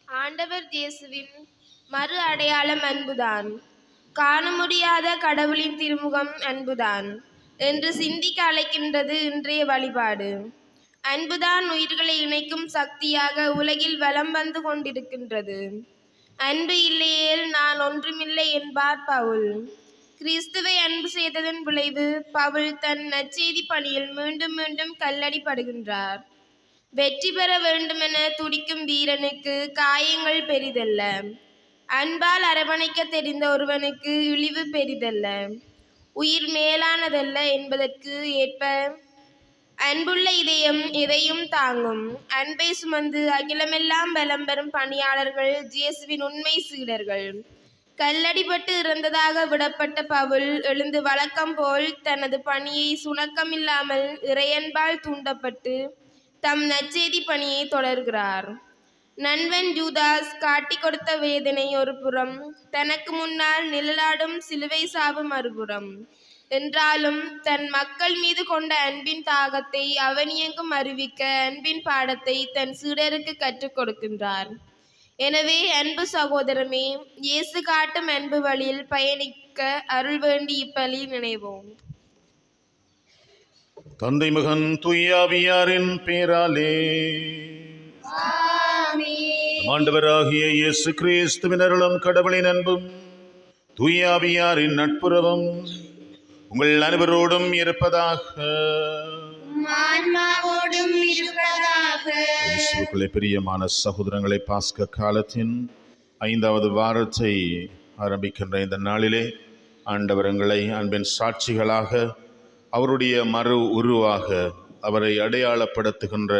ஆண்டவர் இயேசுவின் மறு அடையாளம் அன்புதான். காண முடியாத கடவுளின் திருமுகம் அன்புதான் என்று சிந்திக்க அழைக்கின்றது இன்றைய வழிபாடு. அன்புதான் உயிர்களை இணைக்கும் சக்தியாக உலகில் வலம் வந்து கொண்டிருக்கின்றது. அன்பு இல்லையேல் நான் ஒன்றுமில்லை என்பார் பவுல். கிறிஸ்துவை அன்பு செய்ததன் விளைவு பவுல் தன் நற்செய்தி பணியில் மீண்டும் மீண்டும் கல்லடிப்படுகின்றார். வெற்றி பெற வேண்டுமென துடிக்கும் வீரனுக்கு காயங்கள் பெரிதல்ல. அன்பால் அரவணைக்க தெரிந்த ஒருவனுக்கு இழிவு பெரிதல்ல. உயிர் மேலானதல்ல என்பதற்கு ஏற்ப அன்புள்ள இதயம் எதையும் தாங்கும். அன்பை சுமந்து அகிலமெல்லாம் பலம் பெறும் பணியாளர்கள் இயேசுவின் உண்மை சீடர்கள். கல்லடிபட்டு இறந்ததாக விடப்பட்ட பவுல் எழுந்து வழக்கம் போல் தனது பணியை சுணக்கமில்லாமல் இறையன்பால் தூண்டப்பட்டு தம் நற்செய்தி பணியை தொடர்கிறார். நண்பன் யூதாஸ் காட்டிக் கொடுத்த வேதனை ஒரு புறம், தனக்கு முன்னால் நிழலாடும் சிலுவை சாவு மறுபுறம். என்றாலும் தன் மக்கள் மீது கொண்ட அன்பின் தாகத்தை அவனியெங்கும் அறிவிக்க அன்பின் பாடத்தை தன் சீடருக்கு கற்றுக் கொடுக்கின்றார். எனவே அன்பு சகோதரமே, இயேசு காட்டும் அன்பு வழியில் பயணிக்க அருள் வேண்டி இப்பலி நினைவோம். தந்தை மகன் தூயாவியாரின் பேராலே ஆண்டவராகிய இயேசு கிறிஸ்துவின் அருளும் கடவுளின் அன்பும் தூயாவியாரின் நட்புறவும் உங்கள் அனைவரோடும் இருப்பதாக. பிரியமான சகோதரங்களை, பாஸ்க காலத்தின் 5வது வாரத்தை ஆரம்பிக்கின்ற இந்த நாளிலே ஆண்டவர் எங்களை அன்பின் சாட்சிகளாக, அவருடைய மறு உருவாக, அவரை அடையாளப்படுத்துகின்ற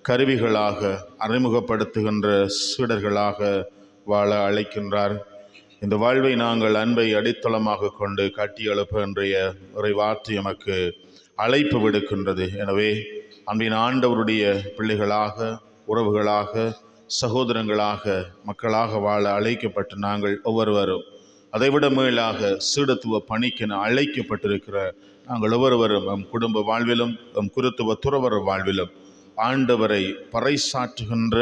கருவிகளாக அறிமுகப்படுத்துகின்ற சீடர்களாக வாழ அழைக்கின்றார். இந்த வாழ்வை நாங்கள் அன்பை அடித்தளமாக கொண்டு கட்டியெழுப்ப இன்றைய ஒரு வார்த்தை எமக்கு அழைப்பு விடுக்கின்றது. எனவே அன்பின் ஆண்டவருடைய பிள்ளைகளாக, உறவுகளாக, சகோதரங்களாக, மக்களாக வாழ அழைக்கப்பட்டு நாங்கள் ஒவ்வொருவரும் அதைவிட மேலாக சீடத்துவ பணிக்கென அழைக்கப்பட்டிருக்கிற நாங்கள் ஒவ்வொருவரும் நம் குடும்ப வாழ்விலும் நம் குருத்துவ துறவர வாழ்விலும் ஆண்டவரை பறைசாற்றுகின்ற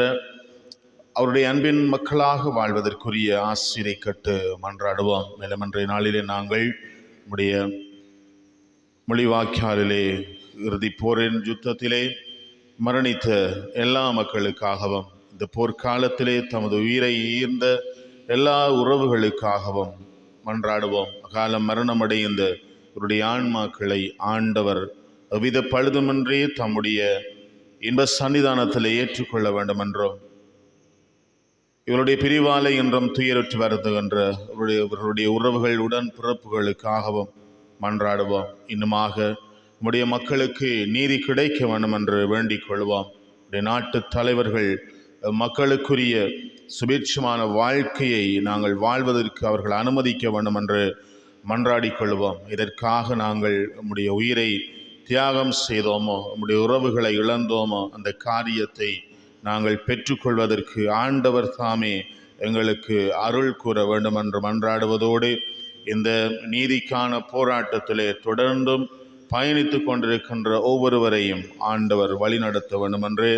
அவருடைய அன்பின் மக்களாக வாழ்வதற்குரிய ஆசிரை கட்டு மன்றாடுவோம். மேலும் இன்றைய நாளிலே நாங்கள் நம்முடைய மொழிவாக்கியாரிலே இறுதி போரின் யுத்தத்திலே மரணித்த எல்லா மக்களுக்காகவும், இந்த போர்க்காலத்திலே தமது உயிரை ஈர்ந்த எல்லா உறவுகளுக்காகவும் மன்றாடுவோம். அகாலம் மரணமடைந்த இவருடைய ஆன்மாக்களை ஆண்டவர் எவ்வித பழுதுமின்றி தம்முடைய இன்ப சன்னிதானத்தில் ஏற்றுக்கொள்ள வேண்டும் என்றும், இவருடைய பிரிவாலை என்றும் துயருற்று வருதுகின்ற இவர்களுடைய உறவுகள் உடன் பிறப்புகளுக்காகவும் மன்றாடுவோம். இன்னுமாக நம்முடைய மக்களுக்கு நீதி கிடைக்க வேண்டும் என்று வேண்டிக் கொள்வோம். நாட்டு தலைவர்கள் மக்களுக்குரிய சுபீட்சமான வாழ்க்கையை நாங்கள் வாழ்வதற்கு அவர்கள் அனுமதிக்க வேண்டும் என்று மன்றாடி கொள்வோம். இதற்காக நாங்கள் நம்முடைய உயிரை தியாகம் செய்தோமோ, நம்முடைய உறவுகளை இழந்தோமோ, அந்த காரியத்தை நாங்கள் பெற்றுக்கொள்வதற்கு ஆண்டவர் தாமே எங்களுக்கு அருள் கூற வேண்டும் என்று மன்றாடுவதோடு, இந்த நீதிக்கான போராட்டத்திலே தொடர்ந்தும் பயணித்து கொண்டிருக்கின்ற ஒவ்வொருவரையும் ஆண்டவர் வழிநடத்த வேண்டும் என்று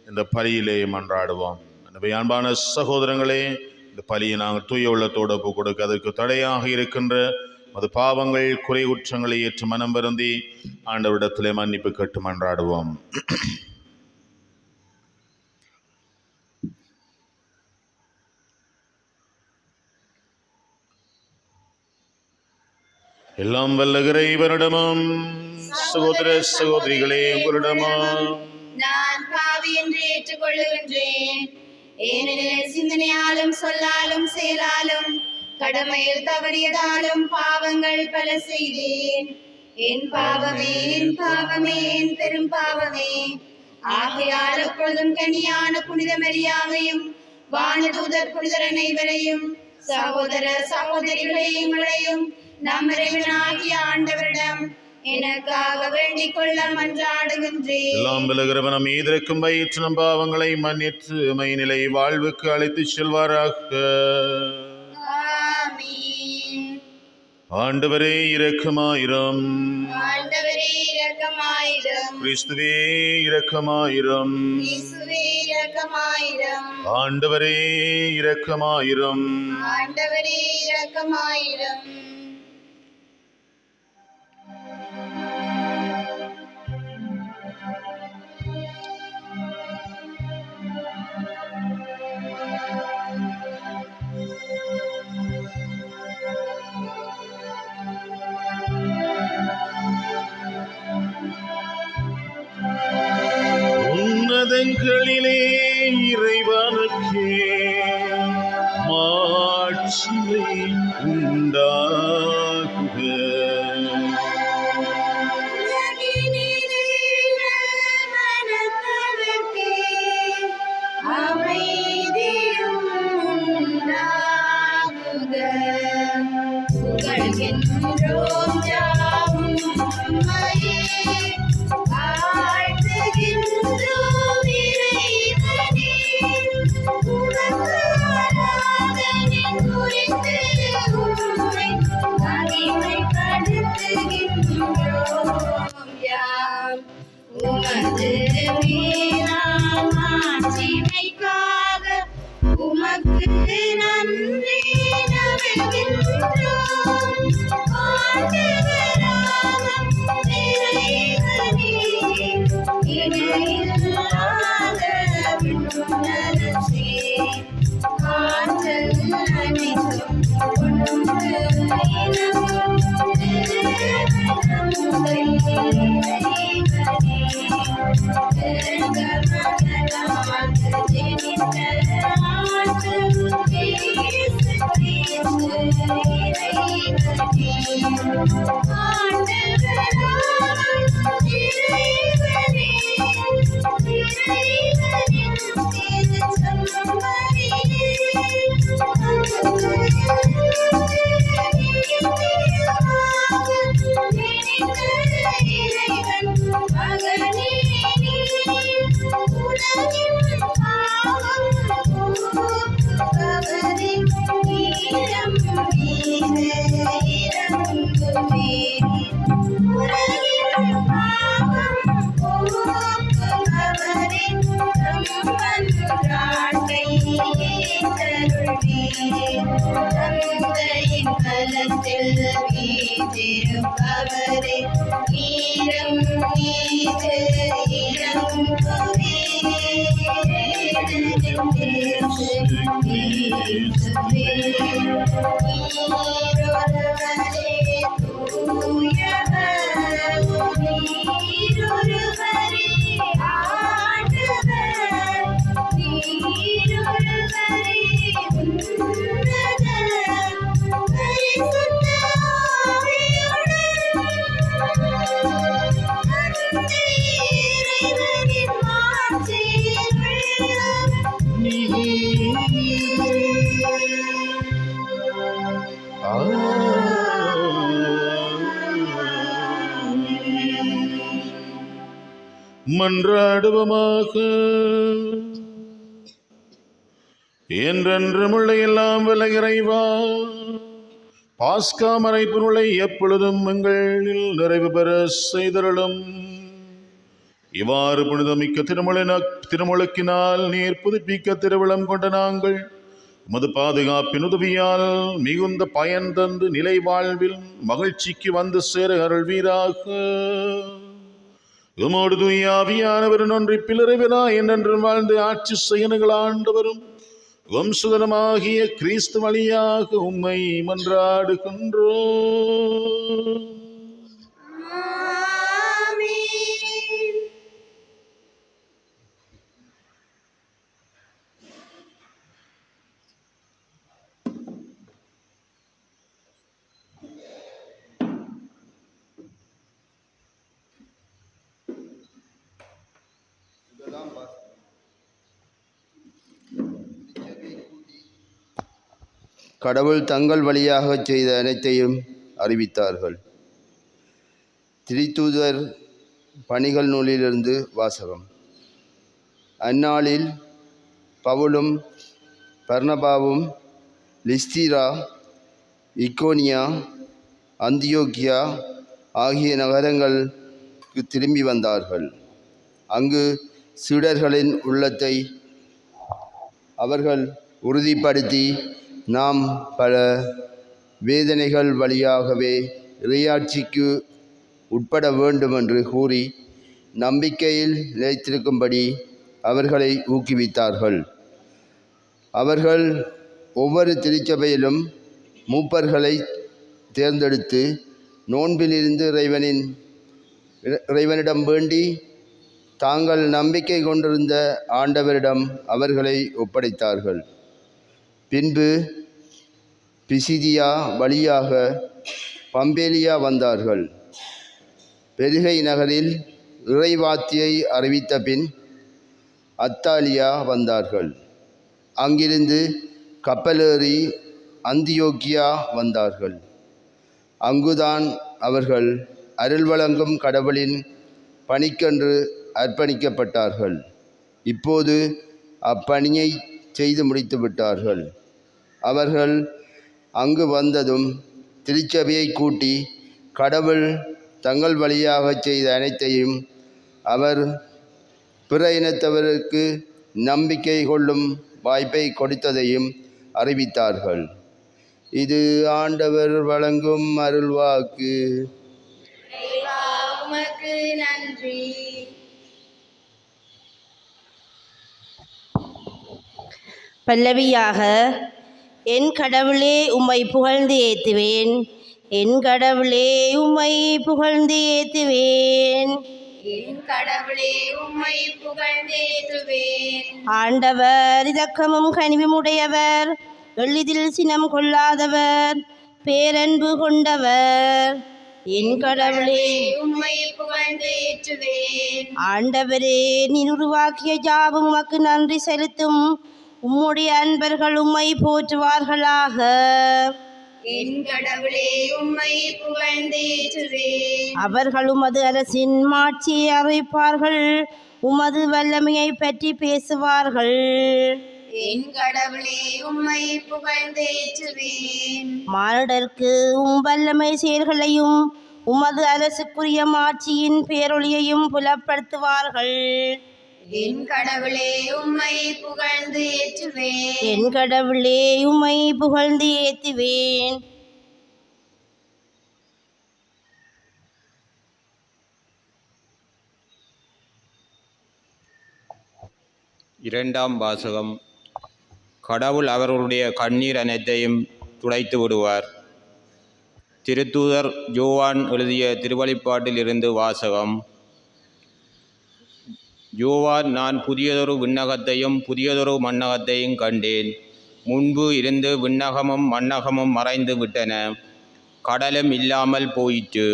இந்த பலியிலே மன்றாடுவோம். எனவே அன்பான சகோதரங்களே, இந்த பலியை நாங்கள் தூய உள்ளத்தோடு ஒப்புக் கொடுக்க அதற்கு தடையாக இருக்கின்ற அது பாவங்கள் குறை குற்றங்களை ஏற்று மனம் வருந்தி ஆண்டவரிடத்திலே மன்னிப்பு கேட்டு மன்றாடுவோம். எல்லாம் வல்ல இறைவனிடமும் சகோதர சகோதரிகளே உங்களிடமும் நான் பாவி என்று ஏற்றுக்கொள்ளுகின்றேன். ஏனெனில் சிந்தனையாலும் சொல்லாலும் செயலாலும் கடமையில் தவறியதாலும் பாவங்கள் பல செய்தேன். என் பாவமே, என் பாவமே, என் பெரும் பாவமே. ஆகையால் எப்பொழுதும் கனியான புனித மரியாதையும் வானதூதர் புனிதர் அனைவரையும் சகோதர சகோதரிகளையும் நம் இறைவனாகிய ஆண்டவரிடம் எனக்காக வேண்டிக் கொள்ள மன்றாடுகின்றேன். எல்லாம் விலகிறவனம் மீதிருக்கும் வயிற்று நம் பாவங்களை மன்னித்து மைநிலை வாழ்வுக்கு அழைத்து செல்வாராக. ஆமென். ஆண்டவரே இரக்கமாயிரம். ஆண்டவரே இரக்கமாயிரம். கிறிஸ்துவே இரக்கமாயிரம். இயேசுவே இரக்கமாயிரம். ஆண்டவரே இரக்கமாயிரம். ஆண்டவரே இரக்கமாயிரம். உன்னதங்களிலே இறைவனுக்கே மாட்சிமை உண்டாகுக. உமக்கு நன்றி ஆண்டவரே தந்தையின் கலத்தில் வீற்றிருப்பவரே, நீரம் மீது இறங்குவே. நீரொருவரே தூயவர், நீரொருவரே ஆண்டவர், நீரொருவரே உன்னதர், பரிசுத்த ஆவியுடன் தந்தை இறைவனின் மாட்சியில் மன்றாடுவமாக. என்றென்றுமுள்ள எல்லாம் வல்ல இறைவா, பாஸ்கா மறைப்பினுளை எப்பொழுதும் எங்களில் நிறைவு பெற செய்தருளும். இவ்வாறு புனிதமிக்க திருமுழுக்கினால் நீர் புதுப்பிக்க திருவிழம் கொண்ட நாங்கள் உமது பாதுகாப்பின் உதவியால் மிகுந்த பயன் தந்து நிலை வாழ்வில் மகிழ்ச்சிக்கு வந்து சேர அருள்வீராக. உமோடு தூய ஆவியானவரின் ஒன்றிப்பில் இறைவனாய் என்றென்றும் வாழ்ந்து ஆட்சி செய்யணுங்கள் ஆண்டவரும் வம்சுதனமாகிய கிறிஸ்து வழியாக உம்மை மன்றாடுகின்றோம். கடவுள் தங்கள் வழியாக செய்த அனைத்தையும் அறிவித்தார்கள். திருத்தூதர் பணிகள் நூலிலிருந்து வாசகம். அந்நாளில் பவுலும் பர்னபாவும் லிஸ்திரா, இக்கோனியா, அந்தியோக்கியா ஆகிய நகரங்களுக்கு திரும்பி வந்தார்கள். அங்கு சீடர்களின் உள்ளத்தை அவர்கள் உறுதிப்படுத்தி, நாம் பல வேதனைகள் வழியாகவே இறையாட்சிக்கு உட்பட வேண்டும் என்று கூறி நம்பிக்கையில் நிலைத்திருக்கும்படி அவர்களை ஊக்குவித்தார்கள். அவர்கள் ஒவ்வொரு திருச்சபையிலும் மூப்பர்களை தேர்ந்தெடுத்து நோன்பிலிருந்து இறைவனிடம் வேண்டி தாங்கள் நம்பிக்கை கொண்டிருந்த ஆண்டவரிடம் அவர்களை ஒப்படைத்தார்கள். பின்பு பிசிதியா வழியாக பம்பேலியா வந்தார்கள். பெருகை நகரில் இறைவார்த்தையை அறிவித்த பின் அத்தாலியா வந்தார்கள். அங்கிருந்து கப்பலேறி அந்தியோக்கியா வந்தார்கள். அங்குதான் அவர்கள் அருள் வழங்கும் கடவுளின் பணிக்கென்று அர்ப்பணிக்கப்பட்டார்கள். இப்போது அப்பணியை செய்து முடித்து விட்டார்கள். அவர்கள் அங்கு வந்ததும் திருச்சபையை கூட்டி கடவுள் தங்கள் வழியாக செய்த அனைத்தையும் அவர் பிற இனத்தவருக்கு நம்பிக்கை கொள்ளும் வாய்ப்பை கொடுத்ததையும் அறிவித்தார்கள். இது ஆண்டவர் வழங்கும் அருள்வாக்கு. உமக்கு நன்றி. பல்லவியாக. என் கடவுளே உம்மை புகழ்ந்து ஏத்துவேன், என் கடவுளே உம்மை புகழ்ந்து ஏத்துவேன், என் கடவுளே உம்மை புகழ்ந்தேத்துவேன். ஆண்டவர் இரக்கமும் கனிவும் உடையவர், எளிதில் சினம் கொள்ளாதவர், பேரன்பு கொண்டவர். என் கடவுளே உம்மை புகழ்ந்தேற்றுவேன். ஆண்டவரே, நீர் உருவாக்கிய யாவும் உமக்கு நன்றி செலுத்தும். உம்முடைய அன்பர்கள் உம்மை போற்றுவார்களாக. என் கடவுளே உம்மை புகழ்ந்தேற்றுவேன். அவர்கள் உமது அரசின் மாட்சியை அறிவிப்பார்கள், உமது வல்லமையை பற்றி பேசுவார்கள். என் கடவுளே உம்மை புகழ்ந்தேற்றுவேன். மானிடர்க்கு உம் வல்லமை செயல்களையும் உமது அரசுக்குரிய மாட்சியின் பேரொளியையும் புலப்படுத்துவார்கள். என் கடவுளே உம்மை புகழ்ந்து ஏற்றுவேன். என் கடவுளே உம்மை புகழ்ந்து ஏத்துவேன். இரண்டாம் வாசகம். கடவுள் அவர்களுடைய கண்ணீர் அனைத்தையும் துடைத்து விடுவார். திருத்தூதர் யோவான் எழுதிய திருவழிப்பாட்டில் இருந்து வாசகம். யோவான், நான் புதியதொரு விண்ணகத்தையும் புதியதொரு மண்ணகத்தையும் கண்டேன். முன்பு இருந்து விண்ணகமும் மண்ணகமும் மறைந்து விட்டன, கடலும் இல்லாமல் போயிற்று.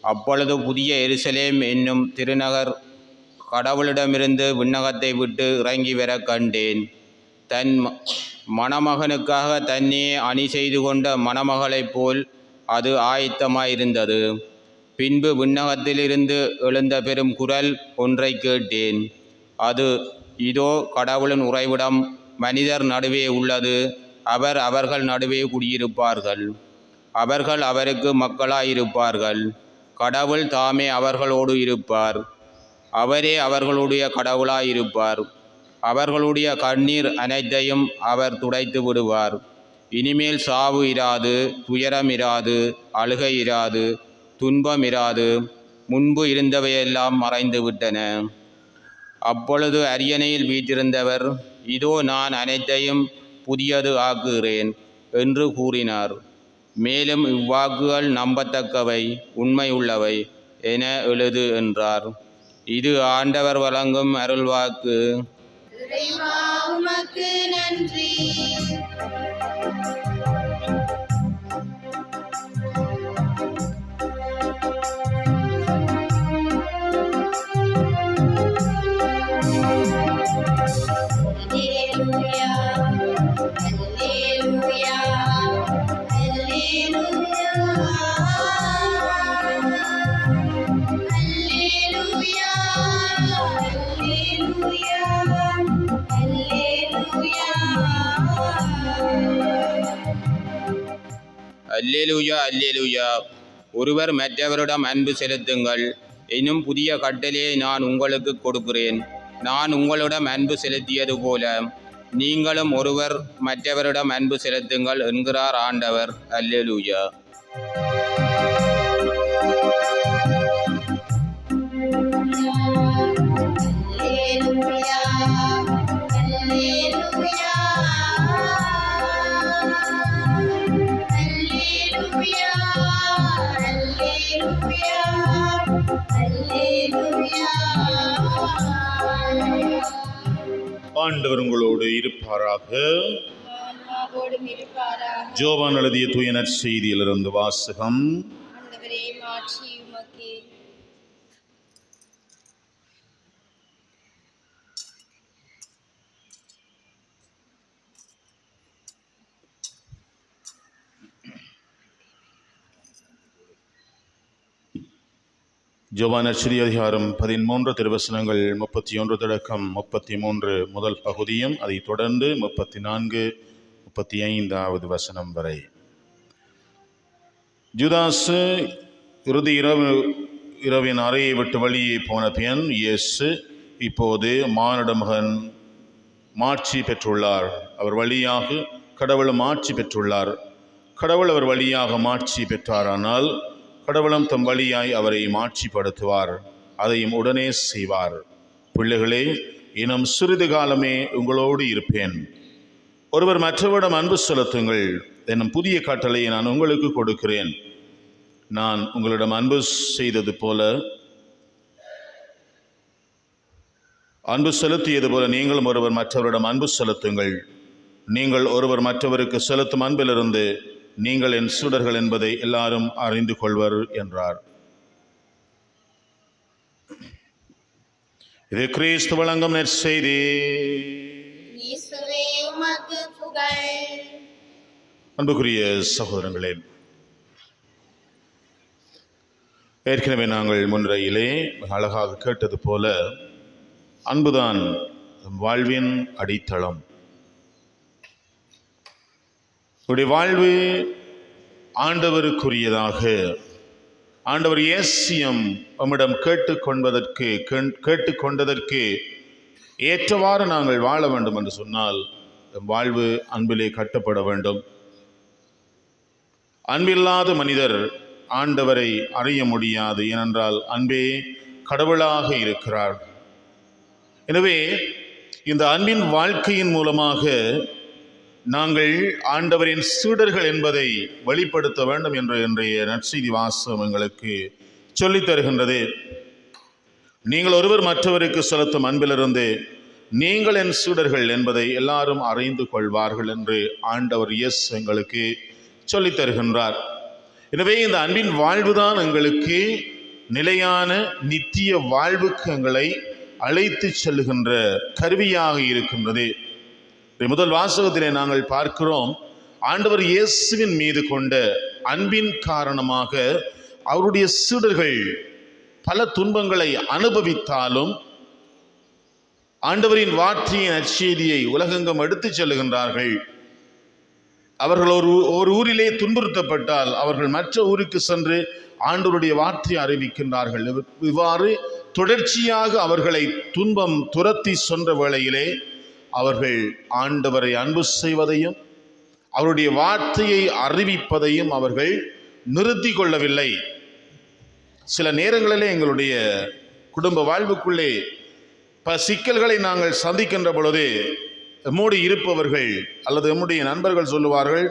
அப்பொழுது புதிய எருசலேம் என்னும் திருநகர் கடவுளிடமிருந்து விண்ணகத்தை விட்டு இறங்கி வர கண்டேன். தன் மணமகனுக்காக தன்னையே அணி செய்து கொண்ட மணமகளைப் போல் அது ஆயத்தமாயிருந்தது. பின்பு விண்ணகத்திலிருந்து எழுந்த பெரும் குரல் ஒன்றை கேட்டேன். அது, இதோ கடவுளின் உறைவிடம் மனிதர் நடுவே உள்ளது. அவர் அவர்கள் நடுவே குடியிருப்பார்கள். அவர்கள் அவருக்கு மக்களாயிருப்பார்கள். கடவுள் தாமே அவர்களோடு இருப்பார். அவரே அவர்களுடைய கடவுளாயிருப்பார். அவர்களுடைய கண்ணீர் அனைத்தையும் அவர் துடைத்து விடுவார். இனிமேல் சாவு இராது, துயரம் இராது, அழுகை இராது, துன்பம் இராது. முன்பு இருந்தவையெல்லாம் மறைந்து விட்டன. அப்பொழுது அரியணையில் வீற்றிருந்தவர், இதோ நான் அனைத்தையும் புதியது ஆக்குகிறேன் என்று கூறினார். மேலும், இவ்வாக்குகள் நம்பத்தக்கவை, உண்மையுள்ளவை என எழுது என்றார். இது ஆண்டவர் வழங்கும் அருள்வாக்கு. இறைவா உமக்கு நன்றி. அல்லேலூயா, அல்லேலூயா, அல்லேலூயா, அல்லேலூயா, அல்லேலூயா, அல்லேலூயா. அல்லேலூயா, அல்லேலூயா. ஒருவர் மற்றவரிடம் அன்பு செலுத்துங்கள் என்னும் புதிய கட்டளையை நான் உங்களுக்கு கொடுக்கிறேன். நான் உங்களிடம் அன்பு செலுத்தியது போல நீங்களும் ஒருவர் மற்றவரிடம் அன்பு செலுத்துங்கள் என்கிறார் ஆண்டவர். அல்லேலூயா. அல்லேலூயா, அல்லேலூயா, அல்லேலூயா, அல்லேலூயா, அல்லேலூயா. ஆண்டவர் உங்களோடு இருப்பாராக. ஆன்மாவோடும் இருப்பாராக. யோவான் எழுதிய தூய நற்செய்தியிலிருந்து வாசகம். ஆண்டவரே, மாட்சி உமக்கே. யோவான் நற்செய்தி அதிகாரம் 13 திருவசனங்கள் 31 தொடக்கம் 33 முதல் பகுதியும் அதைத் தொடர்ந்து 34 35 வசனம் வரை. யூதாசு இறுதி இரவின் அறையை விட்டு வெளியே போன பின் இயேசு, இப்போது மானிட மகன் மாட்சி பெற்றுள்ளார். அவர் வழியாக கடவுளும் ஆட்சி பெற்றுள்ளார். கடவுள் அவர் வழியாக மாட்சி பெற்றாரானால் கடவுளும் தம் வழியாய் அவரை மாட்சிப்படுத்துவார். அதையும் உடனே செய்வார். பிள்ளைகளே, இன்னும் சிறிது காலமே உங்களோடு இருப்பேன். ஒருவர் மற்றவரிடம் அன்பு செலுத்துங்கள் என்னும் புதிய கட்டளையை நான் உங்களுக்கு கொடுக்கிறேன். நான் உங்களிடம் அன்பு செய்தது போல, அன்பு செலுத்தியது போல நீங்களும் ஒருவர் மற்றவரிடம் அன்பு செலுத்துங்கள். நீங்கள் ஒருவர் மற்றவருக்கு செலுத்தும் அன்பிலிருந்து நீங்கள் என் சீடர்கள் என்பதை எல்லாரும் அறிந்து கொள்வர் என்றார். இது கிறிஸ்து வழங்கும் நற்செய்தி. இயேசுவே உமக்கு புகழ். அன்புக்குரிய சகோதரங்களே, ஏற்கனவே நாங்கள் முன்னுரையிலே அழகாக கேட்டது போல அன்புதான் வாழ்வின் அடித்தளம். உடைய வாழ்வு ஆண்டவருக்குரியதாக, ஆண்டவர் இயேசுவும் நம்மிடம் கேட்டுக்கொண்டதற்கு ஏற்றவாறு நாங்கள் வாழ வேண்டும் என்று சொன்னால் வாழ்வு அன்பிலே கட்டப்பட வேண்டும். அன்பில்லாத மனிதர் ஆண்டவரை அறிய முடியாது. ஏனென்றால் அன்பே கடவுளாக இருக்கிறார். எனவே இந்த அன்பின் வாழ்க்கையின் மூலமாக நாங்கள் ஆண்டவரின் சீடர்கள் என்பதை வெளிப்படுத்த வேண்டும் என்று இன்றைய நற்செய்தி வாசகம் எங்களுக்கு சொல்லித் தருகின்றது. நீங்கள் ஒருவர் மற்றவருக்கு செலுத்தும் அன்பிலிருந்து நீங்கள் என் சீடர்கள் என்பதை எல்லாரும் அறிந்து கொள்வார்கள் என்று ஆண்டவர் இயேசு எங்களுக்கு சொல்லித் தருகின்றார். எனவே இந்த அன்பின் வாழ்வுதான் எங்களுக்கு நிலையான நித்திய வாழ்வுக்கு எங்களை அழைத்து செல்லுகின்ற கருவியாக இருக்கின்றது. முதல் வாசகத்திலே நாங்கள் பார்க்கிறோம், ஆண்டவர் இயேசுவின் மீது கொண்ட அன்பின் காரணமாக அவருடைய சீடர்கள் பல துன்பங்களை அனுபவித்தாலும் ஆண்டவரின் வார்த்தையின் நற்செய்தியை உலகெங்கும் எடுத்துச் செல்லுகின்றார்கள். அவர்கள் ஒரு ஊரிலே துன்புறுத்தப்பட்டால் அவர்கள் மற்ற ஊருக்கு சென்று ஆண்டவருடைய வார்த்தையை அறிவிக்கின்றார்கள். இவ்வாறு தொடர்ச்சியாக அவர்களை துன்பம் துரத்தி சென்ற வேளையிலே அவர்கள் ஆண்டவரை அன்பு செய்வதையும் அவருடைய வார்த்தையை அறிவிப்பதையும் அவர்கள் நிறுத்தி கொள்ளவில்லை. சில நேரங்களிலே எங்களுடைய குடும்ப வாழ்வுக்குள்ளே பல சிக்கல்களை நாங்கள் சந்திக்கின்ற பொழுது எம்மோடு இருப்பவர்கள் அல்லது எம்முடைய நண்பர்கள் சொல்லுவார்கள்,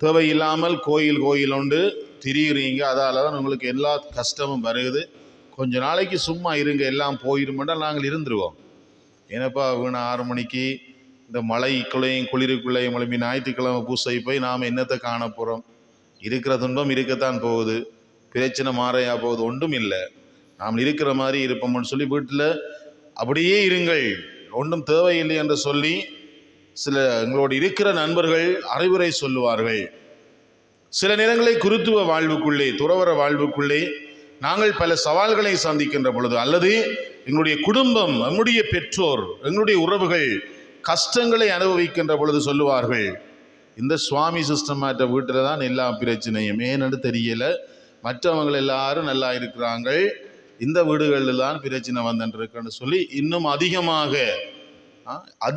தேவையில்லாமல் கோயில் உண்டு திரியுறீங்க, அதால் தான் உங்களுக்கு எல்லா கஷ்டமும் வருது, கொஞ்ச நாளைக்கு சும்மா இருங்க எல்லாம் போயிருமென்றால் நாங்கள் இருந்துருவோம். ஏன்னப்பா வீணா 6 மணிக்கு இந்த மழைக்குள்ளேயும் குளிருக்குள்ளேயும் மழை ஞாயிற்றுக்கிழமை பூசை போய் நாம் என்னத்தை காண போகிறோம்? இருக்கிற துன்பம் இருக்கத்தான் போகுது, பிரச்சனை மாறையா போகுது, ஒன்றும் இல்லை, நாம் இருக்கிற மாதிரி இருப்போம்னு சொல்லி வீட்டில் அப்படியே இருங்கள், ஒன்றும் தேவையில்லை என்று சொல்லி சில எங்களோடு இருக்கிற நண்பர்கள் அறிவுரை சொல்லுவார்கள். சில நேரங்களில் குருத்துவ வாழ்வுக்குள்ளே துறவற வாழ்வுக்குள்ளே நாங்கள் பல சவால்களை சந்திக்கின்ற பொழுது அல்லது எங்களுடைய குடும்பம், நம்முடைய பெற்றோர், எங்களுடைய உறவுகள் கஷ்டங்களை அனுபவிக்கின்ற பொழுது சொல்லுவார்கள், இந்த சுவாமி சிஸ்டமாட்ட வீட்டில் தான் எல்லா பிரச்சனையும், ஏன்னு தெரியல, மற்றவங்க எல்லாரும் நல்லா இருக்கிறாங்க, இந்த வீடுகளில் தான் பிரச்சனை வந்துருக்குன்னு சொல்லி இன்னும்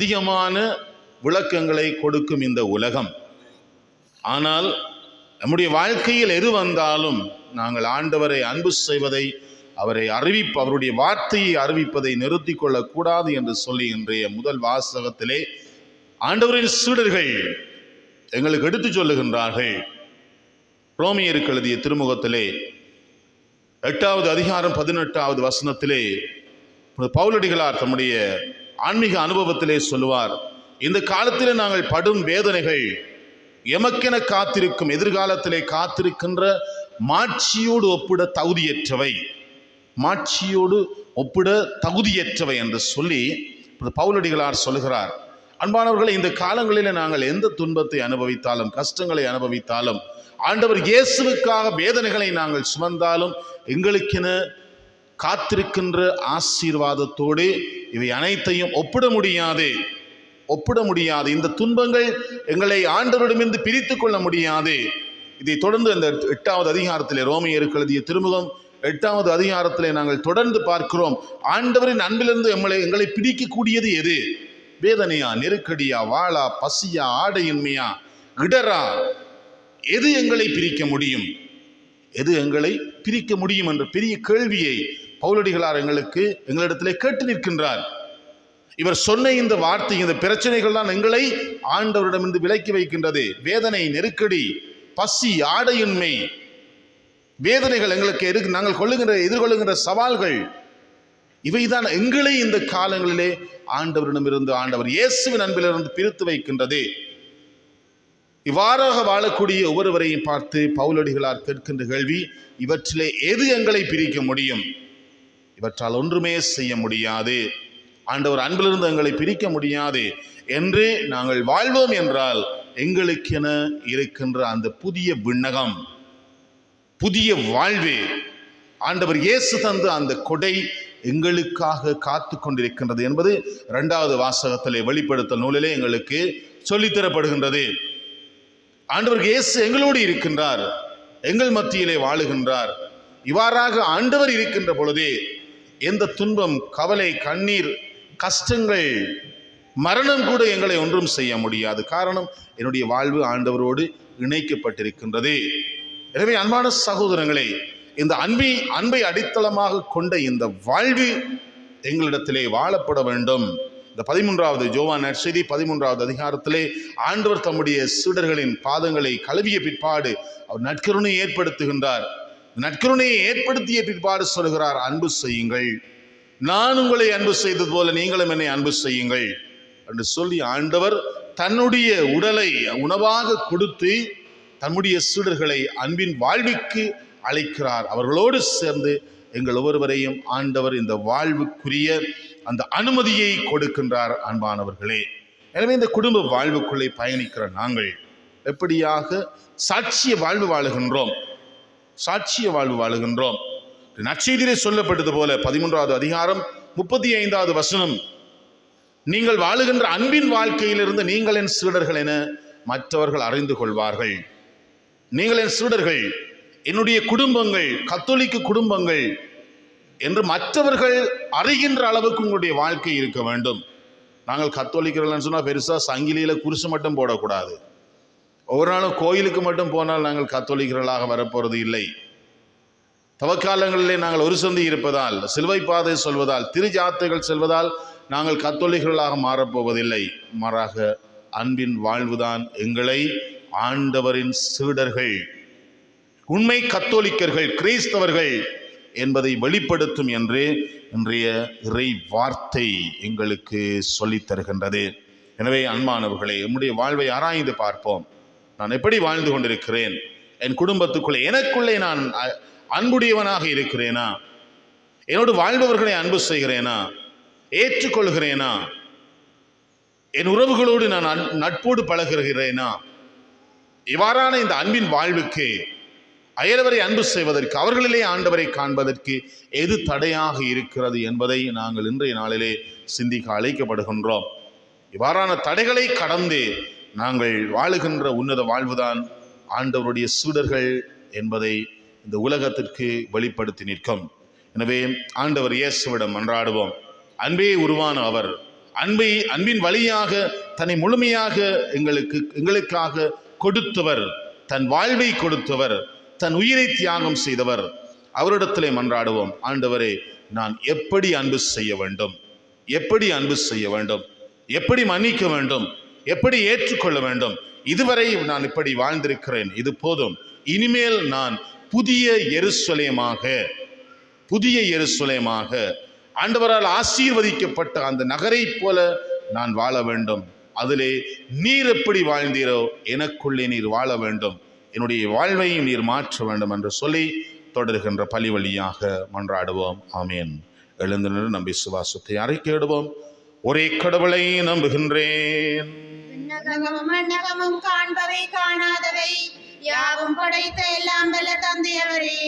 அதிகமான விளக்கங்களை கொடுக்கும் இந்த உலகம். ஆனால் நம்முடைய வாழ்க்கையில் எது வந்தாலும் நாங்கள் ஆண்டவரை அன்பு செய்வதை, அவருடைய வார்த்தையை அறிவிப்பதை நிறுத்தி கொள்ளக்கூடாது என்று சொல்லி இன்றைய முதல் வாசகத்திலே ஆண்டவரின் சீடர்கள் எங்களுக்கு எடுத்து சொல்லுகின்றார்கள். ரோமியருக்கு எழுதிய திருமுகத்திலே 8வது அதிகாரம் 18வது வசனத்திலே பவுலடிகளார் தம்முடைய ஆன்மீக அனுபவத்திலே சொல்லுவார், இந்த காலத்திலே நாங்கள் படும் வேதனைகள் எமக்கென காத்திருக்கும் எதிர்காலத்திலே காத்திருக்கின்ற மாட்சியோடு ஒப்பிட தகுதியற்றவை என்று சொல்லி பவுலடிகளார் சொல்லுகிறார். அன்பானவர்களை, இந்த காலங்களிலே நாங்கள் எந்த துன்பத்தை அனுபவித்தாலும் கஷ்டங்களை அனுபவித்தாலும் ஆண்டவர் இயேசுவுக்காக வேதனைகளை நாங்கள் சுமந்தாலும் எங்களுக்கென காத்திருக்கின்ற ஆசீர்வாதத்தோடு இவை அனைத்தையும் ஒப்பிட முடியாது. இந்த துன்பங்கள் எங்களை ஆண்டவரிடமிருந்து பிரித்து கொள்ள முடியாது. இதை தொடர்ந்து இந்த 8வது அதிகாரத்திலே ரோமியருக்கு எழுதிய திருமுகம் 8வது அதிகாரத்திலே நாங்கள் தொடர்ந்து பார்க்கிறோம், ஆண்டவரின் அன்பிலிருந்து எங்களை பிரிக்கக்கூடியது எது? வேதனையா, நெருக்கடியா, வாளா, பசியா, ஆடையின்மையா, இடரா? எது எங்களை பிரிக்க முடியும் என்ற பெரிய கேள்வியை பவுலடிகளார் எங்களிடத்திலே கேட்டு நிற்கின்றார். இவர் சொன்ன இந்த வார்த்தை, இந்த பிரச்சனைகள் தான் எங்களை ஆண்டவரிடமிருந்து விலக்கி வைக்கின்றது. வேதனை, நெருக்கடி, பசி, ஆடையின்மை, வேதனைகள் எங்களுக்கு நாங்கள் எதிர்கொள்ளுகின்ற சவால்கள், இவைதான் எங்களை இந்த காலங்களிலே ஆண்டவரிடமிருந்து, ஆண்டவர் இயேசுவின் அன்பிலிருந்து பிரித்து வைக்கின்றது. இவ்வாறாக வாழக்கூடிய ஒவ்வொருவரையும் பார்த்து பவுலடிகளார் கேட்கின்ற கேள்வி, இவற்றிலே எது எங்களை பிரிக்க முடியும்? இவற்றால் ஒன்றுமே செய்ய முடியாது. ஆண்டவர் அன்பிலிருந்து எங்களை பிரிக்க முடியாது என்று நாங்கள் வாழ்வோம் என்றால் எங்களுக்கென இருக்கின்ற அந்த புதிய விண்ணகம், புதிய வாழ்வு, ஆண்டவர் இயேசு தந்த அந்த கொடை எங்களுக்காக காத்து கொண்டிருக்கின்றது என்பது 2வது வாசகத்திலே வெளிப்படுத்தல் நூலிலே எங்களுக்கு சொல்லித்தரப்படுகின்றது. ஆண்டவர் இயேசு எங்களோடு இருக்கின்றார், எங்கள் மத்தியிலே வாழுகின்றார். இவ்வாறாக ஆண்டவர் இருக்கின்ற பொழுதே எந்த துன்பம், கவலை, கண்ணீர், கஷ்டங்கள், மரணம் கூட எங்களை ஒன்றும் செய்ய முடியாது. காரணம், என்னுடைய வாழ்வு ஆண்டவரோடு இணைக்கப்பட்டிருக்கின்றது. எனவே அன்பான சகோதரங்களே, இந்த அன்பை அடித்தளமாக கொண்ட இந்த வாழ்வு எங்களிடத்திலே வாழப்பட வேண்டும். இந்த 13வது யோவான் நற்செய்தி 13வது அதிகாரத்திலே ஆண்டவர் தம்முடைய சீடர்களின் பாதங்களை கழுவிய பிற்பாடு அவர் நற்கருணையை ஏற்படுத்துகின்றார். நற்கருணையை ஏற்படுத்திய பிற்பாடு சொல்கிறார், அன்பு செய்யுங்கள், நான் உங்களை அன்பு செய்தது போல நீங்களும் என்னை அன்பு செய்யுங்கள் என்று சொல்லி ஆண்டவர் தன்னுடைய உடலை உணவாக கொடுத்து தம்முடைய சீடர்களை அன்பின் வாழ்வுக்கு அழைக்கிறார். அவர்களோடு சேர்ந்து எங்கள் ஒவ்வொருவரையும் ஆண்டவர் இந்த வாழ்வுக்குரிய அந்த அனுமதியை கொடுக்கின்றார். அன்பானவர்களே, எனவே இந்த குடும்ப வாழ்வுக்குள்ளே பயணிக்கிற நாங்கள் எப்படியாக சாட்சிய வாழ்வு வாழுகின்றோம்? சாட்சிய வாழ்வு வாழுகின்றோம். நற்செய்தியிலே சொல்லப்பட்டது போல 13வது அதிகாரம் 35வது வசனம், நீங்கள் வாழுகின்ற அன்பின் வாழ்க்கையிலிருந்து நீங்கள் என் சீடர்கள் என மற்றவர்கள் அறிந்து கொள்வார்கள். நீங்கள் என் சீடர்கள், என்னுடைய குடும்பங்கள் கத்தோலிக்க குடும்பங்கள் என்று மற்றவர்கள் அறிகின்ற அளவுக்கு உங்களுடைய வாழ்க்கை இருக்க வேண்டும். நாங்கள் கத்தோலிக்கர்கள் சொன்னால் பெருசாக சங்கிலியில் குருசு மட்டும் போடக்கூடாது. ஒவ்வொரு நாளும் கோயிலுக்கு மட்டும் போனால் நாங்கள் கத்தோலிக்கர்களாக வரப்போறது இல்லை. தவக்காலங்களிலே நாங்கள் ஒரு சந்தி இருப்பதால், சிலுவை பாதை சொல்வதால், திருஜாத்தைகள் செல்வதால் நாங்கள் கத்தோலிக்கர்களாக மாறப்போவதில்லை. மாறாக அன்பின் வாழ்வுதான் எங்களை ஆண்டவரின் சீடர்கள், உண்மை கத்தோலிக்கர்கள், கிறிஸ்தவர்கள் என்பதை வெளிப்படுத்தும் என்று இன்றைய இறை வார்த்தை எங்களுக்கு சொல்லித் தருகின்றது. எனவே அன்பானவர்களே, நம்முடைய வாழ்வை ஆராய்ந்து பார்ப்போம். நான் எப்படி வாழ்ந்து கொண்டிருக்கிறேன்? என் குடும்பத்துக்குள்ளே எனக்குள்ளே நான் அன்புடையவனாக இருக்கிறேனா? என்னோடு வாழ்பவர்களை அன்பு செய்கிறேனா? ஏற்றுக்கொள்கிறேனா? என் உறவுகளோடு நான் நட்போடு பழகுகிறேனா? இவ்வாறான இந்த அன்பின் வாழ்வுக்கு, அயலவரை அன்பு செய்வதற்கு, அவர்களிலே ஆண்டவரை காண்பதற்கு எது தடையாக இருக்கிறது என்பதை நாங்கள் இன்றைய நாளிலே சிந்திக்க அழைக்கப்படுகின்றோம். இவ்வாறான தடைகளை கடந்து நாங்கள் வாழுகின்ற உன்னத வாழ்வுதான் ஆண்டவருடைய சீடர்கள் என்பதை இந்த உலகத்திற்கு வெளிப்படுத்தி நிற்கும். எனவே ஆண்டவர் இயேசுவிடம் மன்றாடுவோம். அன்பே உருவான அவர், அன்பின் வழியாக தன்னை முழுமையாக எங்களுக்காக கொடுத்தவர், தன் வாழ்வை கொடுத்தவர், தன் உயிரை தியாகம் செய்தவர். அவரிடத்திலே மன்றாடுவோம். ஆண்டவரே, நான் எப்படி அன்பு செய்ய வேண்டும்? எப்படி அன்பு செய்ய வேண்டும்? எப்படி மன்னிக்க வேண்டும்? எப்படி ஏற்றுக்கொள்ள வேண்டும்? இதுவரை நான் இப்படி வாழ்ந்திருக்கிறேன், இது போதும். இனிமேல் நான் புதிய எருசலேமாக ஆண்டவரால் ஆசீர்வதிக்கப்பட்ட அந்த நகரை போல நான் வாழ வேண்டும். அதிலே நீர் எப்படி வாழ்ந்தீரோ எனக்குள்ளே நீர் வாழ வேண்டும். என்னுடைய வாழ்வையும் நீர் மாற்ற வேண்டும் என்று சொல்லி தொடர்கின்ற பலி வழியாக மன்றாடுவோம். ஆமேன். எழுந்து நின்று நம் விசுவாசத்தை அறிக்கையிடுவோம். ஒரே கடவுளை நம்புகின்றேன். மன்னகமும் காண்பவை காணாதவை யாவும் படைத்த எல்லாம் வல்ல தந்தையவரே,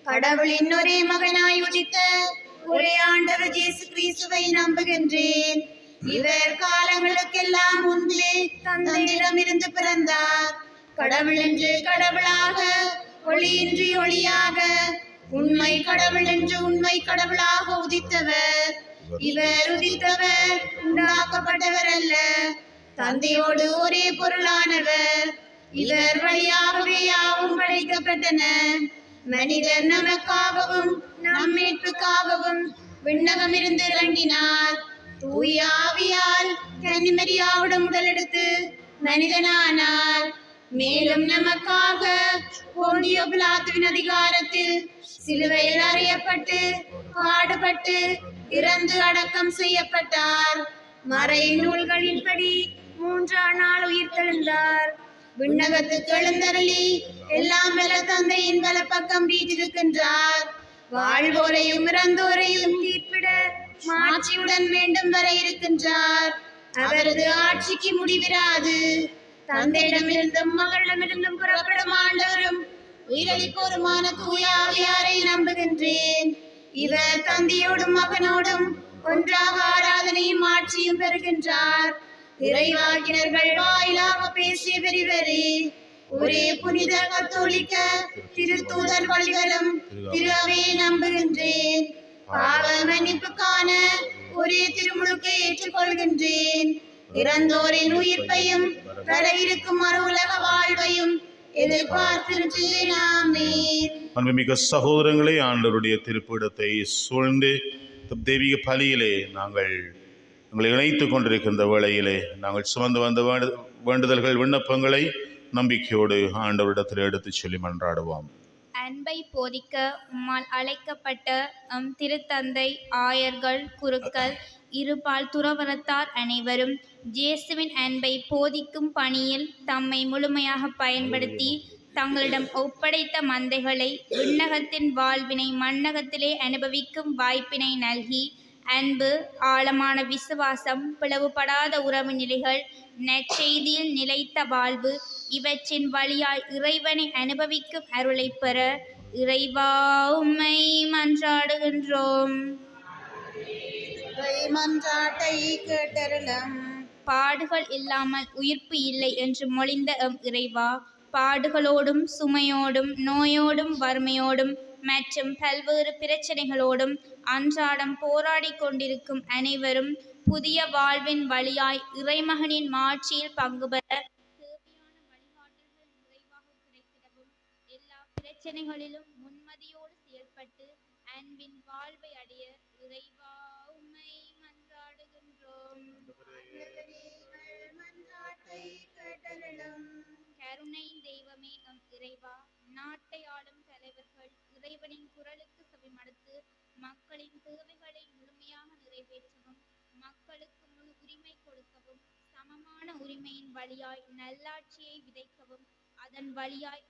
கடவுளின் ஒரே மகனாய் உதித்த ஒரே ஆண்டவர் இயேசு கிறிஸ்துவை நம்புகின்றேன். இவர் காலங்களுக்கெல்லாம் முன்பே தந்தையிடமிருந்து பிறந்தார். கடவுள் என்று கடவுளாக, ஒளியின்றி ஒளியாக, உண்மை கடவுள் என்று உண்மை கடவுளாக உதித்தவர். இவர் உதித்தவர், உண்டாக்கப்பட்டவர் அல்ல, தந்தையோடு ஒரே பொருளானவர். இவர் வழியாகவே யாவும் படைக்கப்பட்டன. மனிதர் நமக்காகவும் நம் மீட்புக்காகவும் விண்ணகமிருந்து இறங்கினார். தூய ஆவியால் கன்னிமரியாவிடம் உடலெடுத்து மனிதனானார். மேலும் நமக்காக போந்தியோ பிலாத்துவின் அதிகாரத்தில் சிலுவையில் அறையப்பட்டு பாடுபட்டு இறந்து அடக்கம் செய்யப்பட்டார். மறை நூல்களின்படி 3ஆம் நாள் உயிர்த்தெழுந்தார். விண்ணகத்துக்கு எழுந்தருளி எல்லாம் வல்ல தந்தையின் வலப்பக்கம் வீற்றிருக்கின்றார். வாழ்வோரையும் இறந்தோரையும் தீர்ப்பிட மாட்சியுடன் மீண்டும் வர இருக்கின்றார். அவரது ஆட்சிக்கு முடிவிராது. தந்தையிடமிருந்தும் மகளிடமிருந்தும் புறப்படும் ஆண்டவரும் உயிரளிப்போருமான தூய ஆவியாரை நம்புகின்றேன். இவர் தந்தையோடும் மகனோடும் ஒன்றாக ஆராதனையும் ஆட்சியும் பெறுகின்றார். இறைவாக்கினர்கள் வாயிலாக பேசிய பெரியவரே, ஒரே புனித கத்தோலிக்க திருத்தூதர் வழிகளும் திரு அவையை நம்புகின்றேன். பாவ மன்னிப்புக்கான ஒரே திருமுழுக்கை ஏற்றுக்கொள்கின்றேன். இறந்தோரின் உயிர்ப்பையும் வர இருக்கும் மறு உலக வாழ்வையும் எதிர்பார்க்கின்றேன். ஆமென். அன்புமிக்க சகோதரங்களே, ஆண்டவருடைய திருப்பிடத்தை சூழ்ந்து தெய்வீக பலியிலே நாங்கள் எங்களை இணைத்துக் கொண்டிருக்கின்ற வேளையிலே நாங்கள் சுமந்து வந்த வேண்டுதல்கள் விண்ணப்பங்களை நம்பிக்கையோடு ஆண்டவரிடத்தில் எடுத்து சொல்லி மன்றாடுவோம். அன்பை போதிக்க உம்மால் அழைக்கப்பட்ட திருத்தந்தை, ஆயர்கள், குருக்கள், இருபால் துறவரத்தார் அனைவரும் இயேசுவின் அன்பை போதிக்கும் பணியில் தம்மை முழுமையாக பயன்படுத்தி தங்களிடம் ஒப்படைத்த மந்தைகளை விண்ணகத்தின் வாழ்வினை மண்ணகத்திலே அனுபவிக்கும் வாய்ப்பினை நல்கி அன்பு, ஆழமான விசுவாசம், பிளவுபடாத உறவு நிலைகள், நற்செய்தியில் நிலைத்த வாழ்வு இவற்றின் வழியாய் இறைவனை அனுபவிக்கும் அருளை பெற இறைவா உம்மை மன்றாடுகின்றோம். மன்றாட்டை கேட்டருளும். பாடுகள் இல்லாமல் உயிர்ப்பு இல்லை என்று மொழிந்த இறைவா, பாடுகளோடும் சுமையோடும் நோயோடும் வறுமையோடும் மற்றும் பல்வேறு பிரச்சனைகளோடும் அன்றாடம் போராடி கொண்டிருக்கும் அனைவரும் புதிய வாழ்வின் வழியாய் இறைமகனின் மாட்சியில் பங்கு பெற தேவையான வழிகாட்டல்கள் நிறைவாக கிடைத்திடவும் எல்லா பிரச்சனைகளிலும் முன்மதியோடு செயல்பட்டு அன்பின் வாழ்வை அடைய இறைவா உம்மை மன்றாடுகின்றோம். கருணையின் தெய்வமே இறைவா, நாட்டை ஆளும் தலைவர்கள் இறைவனின் குரலுக்கு செவிமடுத்து மக்களின் தேவைகளை முழுமையாக நிறைவேற்றவும் மக்களுக்கு முழு உரிமை கொடுக்கவும் சமமான உரிமையின் வழியாய் நல்லாட்சியை விதைக்கவும் அதன் வழியாய்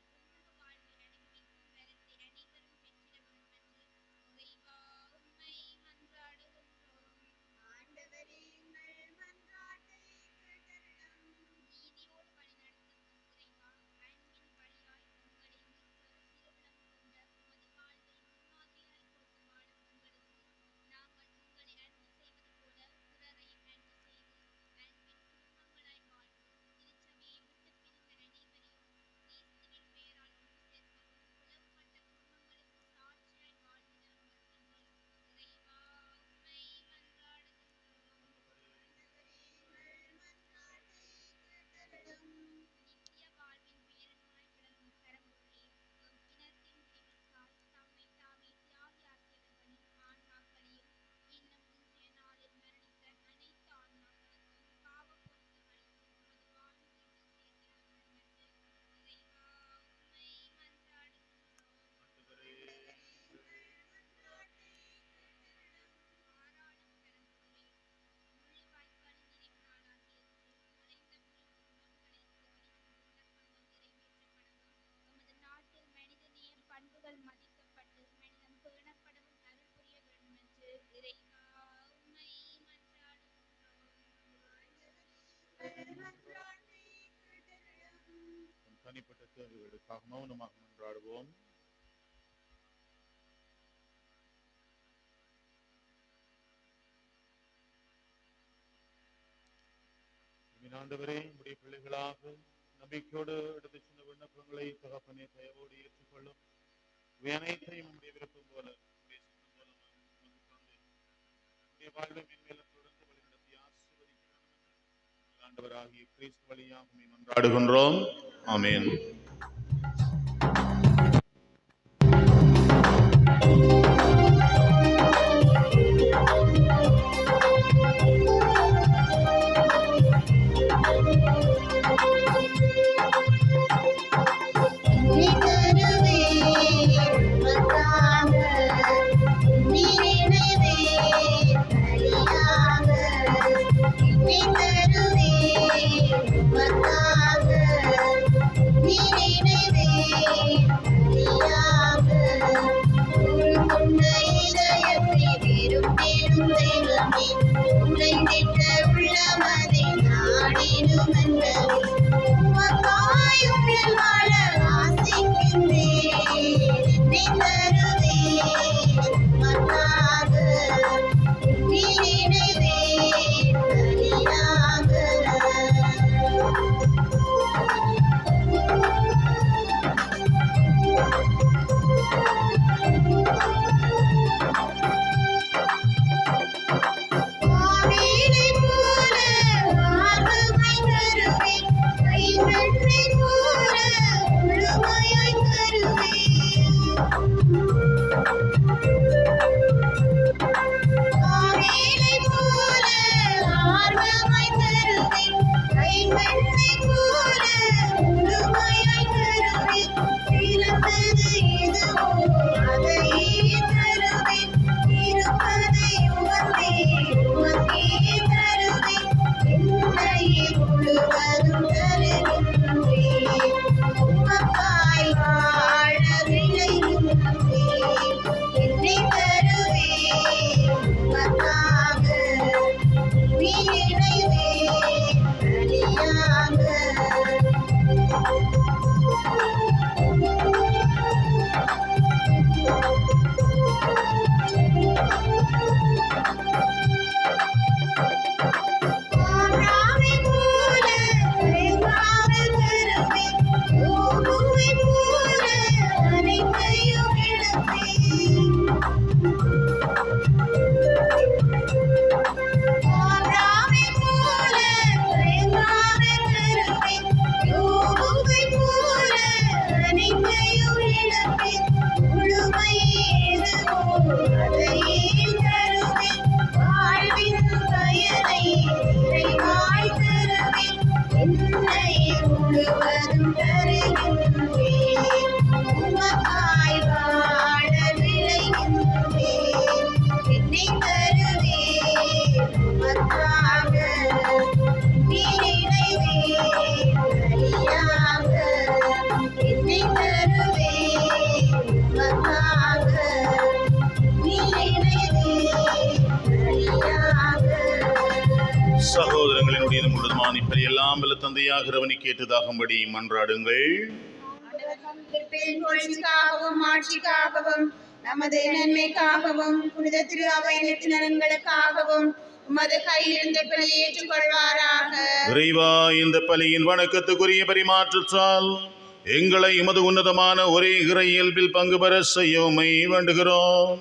வாழ்வை அனுபவிக்கும் வரத்தை அனைவரும் பெற்றிட வேண்டும் என்று இறைவா உம்மை மன்றாடுகின்றோம். நீதியோடு வழிநடத்தும் இறைவா, அன்பின் வழியாய் உங்களை திருவிழம் கொண்ட உமது வாழ்வை முன்மாதிரியாய் கொண்டு வாழும் உங்களுக்கு நாங்கள் உங்களை அன்பு செய்வது போல பிறரையும் அன்பு செய்து அன்பின் குடும்பங்களாய் வாழ்ந்து திருச்சபையை விட்டு பிரிந்த அனைவரையும் கிறிஸ்துவின் பெயரால் ஒன்று சேர்க்கவும் பிளவுபட்ட குடும்பங்களுக்கு சாட்சியாய் வாழ்ந்திட அமர்த்துங்கள். இறைவா உம்மை மன்றாடுகின்றோம். நித்திய வாழ்வின் பேரனாய் விளங்கும் பரம்பொருளே, இனத்தின் திமிர்த்தால் தம்மை தாமே தியாகியாக்கியவர்களின் ஆன்மாக்களையும் இன்னும் இன்றைய நாளில் மரணித்த அனைத்து ஆன்மாக்களுக்கும் பாவ பொறுப்பு அளித்து உமது வாழ்வு வீட்டில் சேர்த்திட வேண்டும் என்று இறைவா உம்மை மன்றாடுகின்றோம். ஆராளும் பரம்பொருளே, முள்ளிவாய்க்காலின் நிறைவு நாளாகிய இன்று நுழைந்த புனித துன்பங்களை கவனிக்கும் உணர்வுகள் நிறைவேற்றப்படவும் எமது நாட்டில் மனிதநேய பண்புகள் மதிக்கப்பட்டு மனிதம் பேணப்படவும் அருள் புரிய வேண்டும் என்று இறைவா உம்மை மன்றாடுகின்றோம். தனிப்பட்ட தேவைகளுக்காக மௌனமாக மன்றாடுவோம். ஆண்டவரே, உடைய பிள்ளைகளாக நம்பிக்கையோடு எடுத்து சென்ற விண்ணப்பங்களை தகப்பனே தயவோடு ஏற்றுக்கொள்ளும். இவை அனைத்தையும் உடைய விருப்பம் போல உடைய சித்தம் போல நமக்கு தந்து உடைய வாழ்வை மென்மேலும் தொடர்ந்து வழிநடத்தி ஆசீர்வதிக்க ஆண்டவராகிய கிறிஸ்து வழியாக மன்றாடுகின்றோம். ஆமென். நீ கைவெண்ணை போல முழுமையாய் தருவேன். ஆவேலை போல ஆர்வமாய் தருவேன். கைவெண்ணை போல முழுமையாய் தருவேன். சிறந்தது எதுவோ அதையே தருவேன். இருப்பதை உமக்கே தருவேன். என்னையே முழுவதும் தருகின்றேன். உமக்காய் வாழ விளைகின்றேன். என்னை தருவேன் உமக்காக. உயிரிழைவேன் பலியாக. ஆபிரகாமை போல தயங்காமல் தருவேன். யோபுவை போல அனைத்தையும் இழப்பேன். ஆபிரகாமை போல தயங்காமல் தருவேன். யோபுவை போல அனைத்தையும் இழப்பேன். முழுமை எதுவோ அதையே தருவேன். வாழ்வின் பயனை நிறைவாய் தருவேன். என்னையே முழுவதும் தருகின்றேன். உமக்காய் வாழ விளைகின்றேன். என்னை தருவேன் உமக்காக. உயிரிழைவேன் பலியாக. என்னை தருவேன் உமக்காக. உயிரிழைவேன் பலியாக. சகோதரங்களினுடைய முழுதுமான இப்படி எல்லாம் வல்ல தந்தையாகிறவனை கேட்டதாகும்படி மன்றாடுங்கள். புகழ்ச்சிக்காகவும் ஆட்சிக்காகவும் நமது நன்மைக்காகவும் புனித திரு அவை நலன்களுக்காகவும் உமது கையிலிருந்து பலி ஏற்றுக்கொள்வாராக. இறைவா, இந்த பலியின் வணக்கத்துக்குரிய பரிமாற்றத்தால் எங்களை உமது உன்னதமான ஒரே இறை இயல்பில் பங்கு பெற செய்ய உம்மை வேண்டுகிறோம்.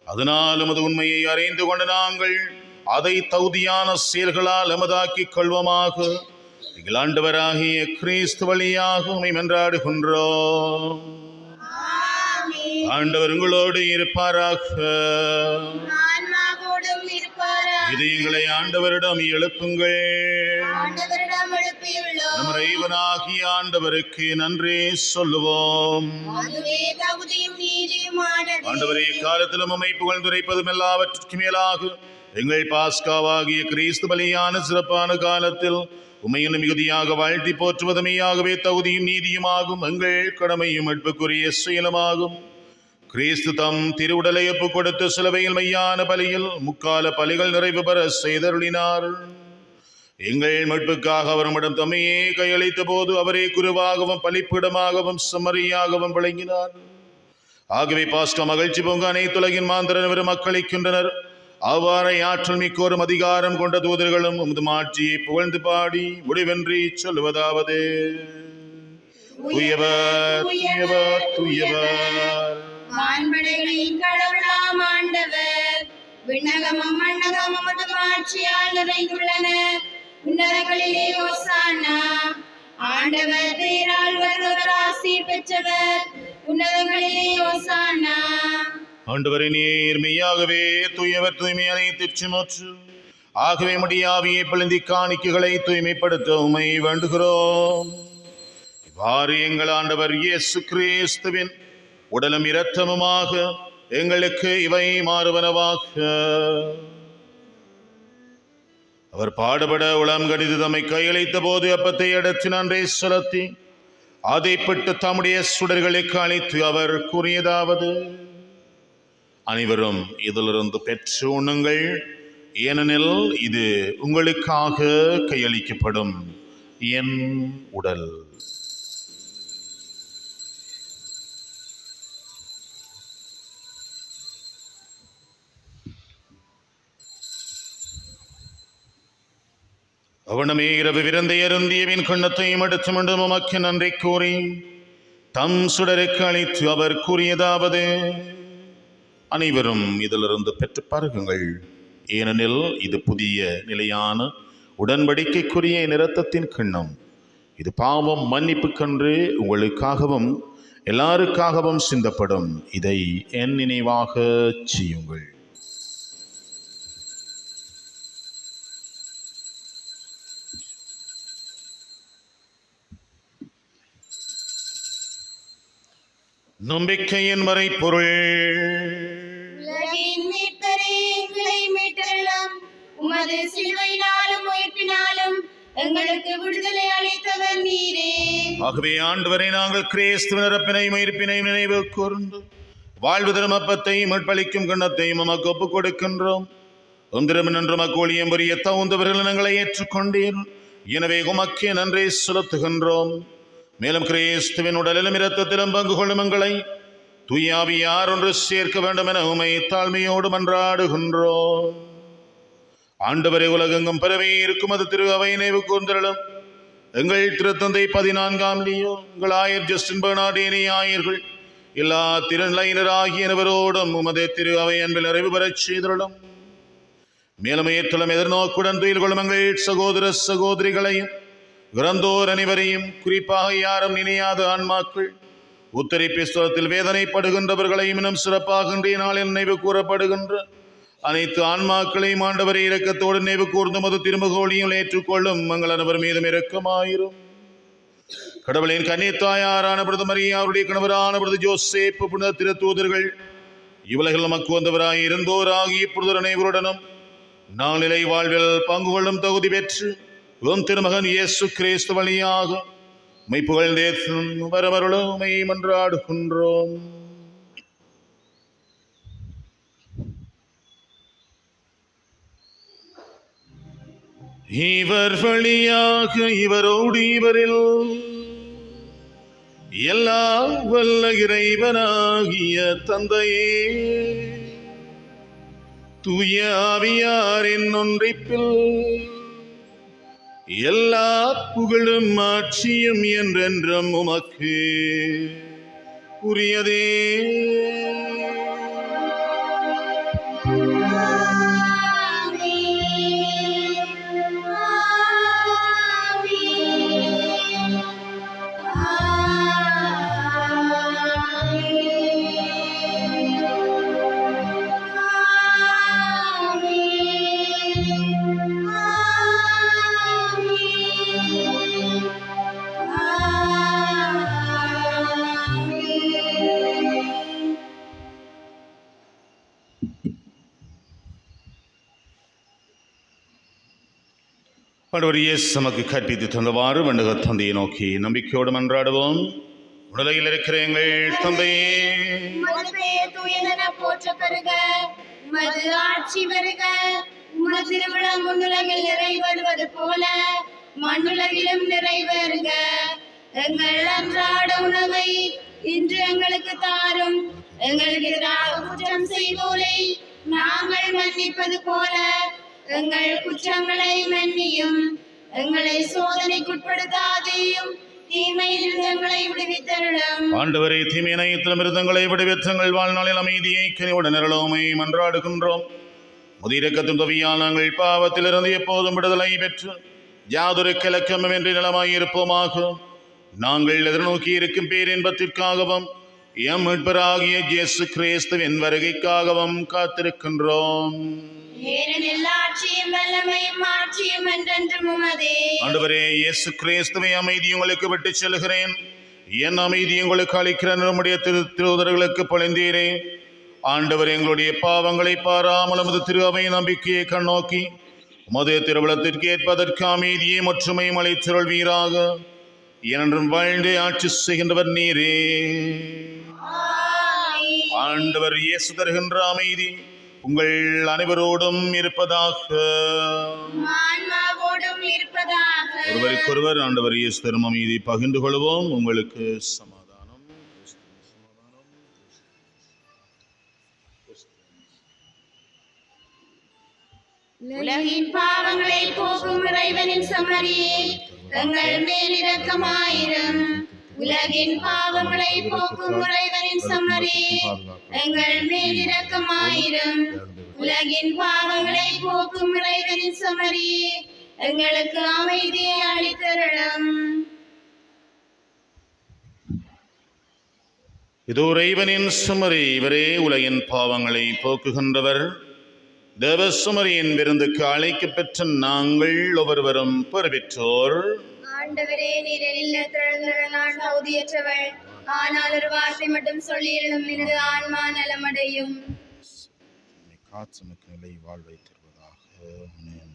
அதனால் உமது உண்மையை அறிந்து கொண்ட நாங்கள் அதை தகுதியான செயல்களால் எமதாக்கிக் கொள்வோமாக. எங்கள் ஆண்டவராகிய கிறிஸ்து வழியாக உம்மை மன்றாடுகின்றோம். ஆண்டவர் உங்களோடு இருப்பாராக. ஆன்மாவோடும் இருப்பாராக. இது எங்களை ஆண்டவரிடம் எழுப்புங்கள். ஆண்டவரிடம் எழுப்பியுள்ளோம். நம் இறைவனாகிய ஆண்டவருக்கு நன்றி சொல்லுவோம். அதுவே தகுதியும் நீதியுமானது. ஆண்டவரே, காலத்திலும் உம்மை புகழ்ந்துரைப்பதும் எல்லாவற்றுக்கும் மேலாக எங்கள் பாஸ்காவாகிய கிறிஸ்து பலியான சிறப்பான காலத்தில் உம்மை இன்னும் மிகுதியாக வாழ்த்தி போற்றுவதுமையாகவே தகுதியும் நீதியுமாகும். எங்கள் கடமையும் மீட்புக்குரிய செயலுமாகும். கிறிஸ்து தம் திருவுடலை ஒப்புக் கொடுத்து சிலுவையில் மெய்யான பலியில் முக்கால பலிகள் நிறைவு பெற செய்தருளினார். எங்கள் மீட்புக்காக அவரிடம் தம்மையே கையளித்த போது அவரே குருவாகவும் பலிப்பிடமாகவும் செம்மறியாகவும் விளங்கினார். ஆகவே பாஸ்கா மகிழ்ச்சி பொங்க அனைத்துலகின் மாந்தரவர் மக்களிக்கின்றனர். அவ்வாறை ஆற்றல் மிக்கோரும் அதிகாரம் கொண்ட தூதர்களும் உமது மாட்சியை புகழ்ந்து பாடி முடிவென்றி சொல்லுவதாவது: துயவர் துயவர் துயவர். வான்படைகளின் கடவுளாம் ஆண்டவர், விண்ணகமும் மண்ணகமும் உமது மாட்சியால் நிறைந்துள்ளன. உன்னதங்களிலே ஓசானா. ஆண்டவர் பேரால் வருபவர் ஆசீர் பெற்றவர். உன்னதங்களிலே ஓசானா. ஆண்டவரே, நீர் மெய்யாகவே தூயவர், தூய்மை அனைத்து சுமற்று. ஆகவே முடியாவியை பிளந்தி காணிக்கைகளை தூய்மைப்படுத்த உம்மை வேண்டுகிறோம். இவ்வாறு எங்கள் ஆண்டவர் இயேசு கிறிஸ்துவின் உடலும் இரத்தமுமாக எங்களுக்கு இவை மாறுவனவாக. அவர் பாடுபட உளம் கடிது தம்மை கையளித்த போது அப்பத்தை எடுத்து நன்றி செலுத்தி அதை பெற்று தம்முடைய சுடர்களுக்கு அளித்து அவர் கூறியதாவது: அனைவரும் இதிலிருந்து பெற்று உண்ணுங்கள், ஏனெனில் இது உங்களுக்காக கையளிக்கப்படும் என் உடல். அவனமே இரவு விருந்தை அருந்தியவின் கண்ணத்தையும் எடுத்து மீண்டும் உமக்கு நன்றி கூறி தம் சுடருக்கு அளித்து அவர் கூறியதாவது: அனைவரும் இதிலிருந்து பெற்று பருகுங்கள், ஏனெனில் இது புதிய நிலையான உடன்படிக்கைக்குரிய இரத்தத்தின் கிண்ணம். இது பாவம் மன்னிப்புக்கன்று உங்களுக்காகவும் எல்லாருக்காகவும் சிந்தப்படும். இதை என் நினைவாக செய்யுங்கள். நம்பிக்கையின் மறைபொருள். உலகின் மீட்பரே, எங்களை மீட்டருளும். உமது சிலுவையினாலும் உயிர்ப்பினாலும் எங்களுக்கு விடுதலை அளித்தவர் நீரே. ஆகவே ஆண்டவரை, நாங்கள் கிறிஸ்துவின் இறப்பினை உயிர்ப்பினை நினைவு கூர்ந்து வாழ்வு தரும் அப்பத்தையும் மீட்பளிக்கும் கிண்ணத்தையும் உமக்கு ஒப்புக் கொடுக்கின்றோம். ஒன்றிரமின்று மக்கோழியம் புரிய தகுந்தவர்கள் எங்களை ஏற்றுக்கொண்டீர். எனவே உமக்கே நன்றி செலுத்துகின்றோம். மேலும் கிறிஸ்துவின் உடலிலும் இரத்தத்திலும் பங்கு கொள்ளும் எங்களை தூயாவியார் ஒன்று சேர்க்க வேண்டும் என உமை தாழ்மையோடு மன்றாடுகின்றோம். ஆண்டவரை, உலகெங்கும் பரவி இருக்கும் அது திரு அவை நினைவு கூர்ந்தருளும். எங்கள் திருத்தந்தை 14ஆம் லியோ, எங்கள் ஆயர் ஜஸ்டின் பெர்னார்டினி ஆயர்கள், எல்லா திருநிலையினராகியவரோடும் உமது திரு அவை அன்பில் நிறைவு பெறச் செய்தருளும். மேலும் ஏற்றுளம் எதிர்நோக்குடன் துயில் கொள்ளும் எங்கள் சகோதர சகோதரிகளையும் இறந்தோர் அனைவரையும், குறிப்பாக யாரும் நினையாத ஆன்மாக்கள், உத்தரிப்பிஸ்தலத்தில் வேதனைப்படுகின்றவர்களையும், இன்னும் சிறப்பாக இன்றைய நாளில் நினைவு கூறப்படுகின்ற அனைத்து ஆன்மாக்களையும் ஆண்டவரை இரக்கத்தோடு நினைவு கூர்ந்து மது திருமுகோழியும் ஏற்றுக்கொள்ளும். மங்கள் அனைவர் மீதும் இரக்கமாயிரும். கடவுளின் கன்னித்தாயாரான புனித மரியா, அவருடைய கணவரான புனித ஜோசேப்பு, புனித திருத்தூதர்கள், இவ்வுலகில் நமக்கு வந்தவராய் இருந்தோராகிய புனிதர் அனைவருடனும் நாளிலை வாழ்வில் பங்கு கொள்ளும் தகுதி பெற்று உம் திருமகன் இயேசு கிறிஸ்து வழியாக மெய்ப்புகழ் தேசம் வரவருளும் மெய் மன்றாடுகின்றோம். இவர் வழியாக இவரோடு இவரில் எல்லா வல்ல இறைவனாகிய தந்தையே, தூய ஆவியாரின் ஒன்றிப்பில் எல்லா புகழும் ஆட்சியும் என்றென்றும் உமக்கு உரியதே. ஆண்டவர் இயேசு நமக்கு கற்பித்து தந்தவாறு வண்டுக தந்தையை நோக்கி நம்பிக்கையோடு மன்றாடுவோம். உலகில் இருக்கிற எங்கள் தந்தையே, உமது பெயர் தூயதென போற்ற பெறுக. உமது ஆட்சி வருக. உமது திருவிழம் முன்னுலகில் நிறைவேறுவது போல மண்ணுலகிலும் நிறைவேறுக. எங்கள் அன்றாட உணவை இன்று எங்களுக்கு தாரும். எங்களுக்கு எதிராக குற்றம் செய்வோரை நாங்கள் மன்னிப்பது போல எங்கள் குற்றங்களை மன்னியும். எங்களை சோதனைக்குட்படுத்தாதேயும், தீமையிலிருந்து எங்களை விடுவித்தருளும். ஆண்டவரே, தீமை அனைத்திலும் இருந்தங்களை விடுவித்தங்கள் வாழ்நாளில் அமைதியை கனிவுடன் நிரளவுமை மன்றாடுகின்றோம். முதிரக்கத்தும் தவியால் நாங்கள் பாவத்திலிருந்து எப்போதும் விடுதலை பெற்று யாதொரு கிழக்கமும் என்று நிலமாயிருப்போமாக. நாங்கள் எதிர்நோக்கி இருக்கும் பேரின்பத்திற்காகவும் எம் மீட்பராகிய இயேசு கிறிஸ்துவின் வருகைக்காகவும் காத்திருக்கின்றோம். ஆண்டவரே இயேசு கிறிஸ்துவை அமைதி உங்களுக்கு விட்டு செல்கிறேன், என் அமைதி உங்களுக்கு அளிக்கிறேன் நம்முடைய திருத்தூதர்களுக்கு பொழிந்தீரே. ஆண்டவர் எங்களுடைய பாவங்களை பாராமல் உமது திரு அவை நம்பிக்கையை கண்ணோக்கி உமது திருவிழத்திற்கு ஏற்பதற்கு அமைதியை ஒற்றுமையும் அளித்தருள்வீராக. என்றும் வாழ்ந்து ஆட்சி செய்கின்றவர் நீரே. ஆண்டவர் இயேசு தருகின்ற அமைதி உங்கள் அனைவரோடும் இருப்பதாக. ஒருவருக்கொருவர் ஆண்டவர் இயேசு தரும் அமைதி பகிர்ந்து கொள்வோம். உங்களுக்கு சமாதானம். உலகின் பாவங்களை போக்கும் இறைவனின் சமரியே, எங்கள் மேல் இரக்கமாயிரும். உலகின் பாவங்களை போக்கும் இறைவனின் சமரியே, எங்கள் மேல் இரக்கமாயிரும். உலகின் பாவங்களை போக்கும் இறைவனின் சமரியே, எங்களுக்கு அமைதியை அளித்தருளும். இதோ இறைவனின் சுமரி, இவரே உலகின் பாவங்களை போக்குகின்றவர். தேவசுமரியின் விருந்துக்கு அழைக்கப் பெற்ற நாங்கள் ஒவ்வொருவரும் பெறுபெற்றோர். ஆண்டவரே, நீர் இல்லத்திறந்த நான் தகுதியற்றவள், ஆனால் ஒரு வார்த்தை மட்டும் சொல்லியிருந்தும் எனது ஆன்மா நலமடையும். காட்சனுக்கு நிலை வாழ்வை தருவதாக. ஆமென்.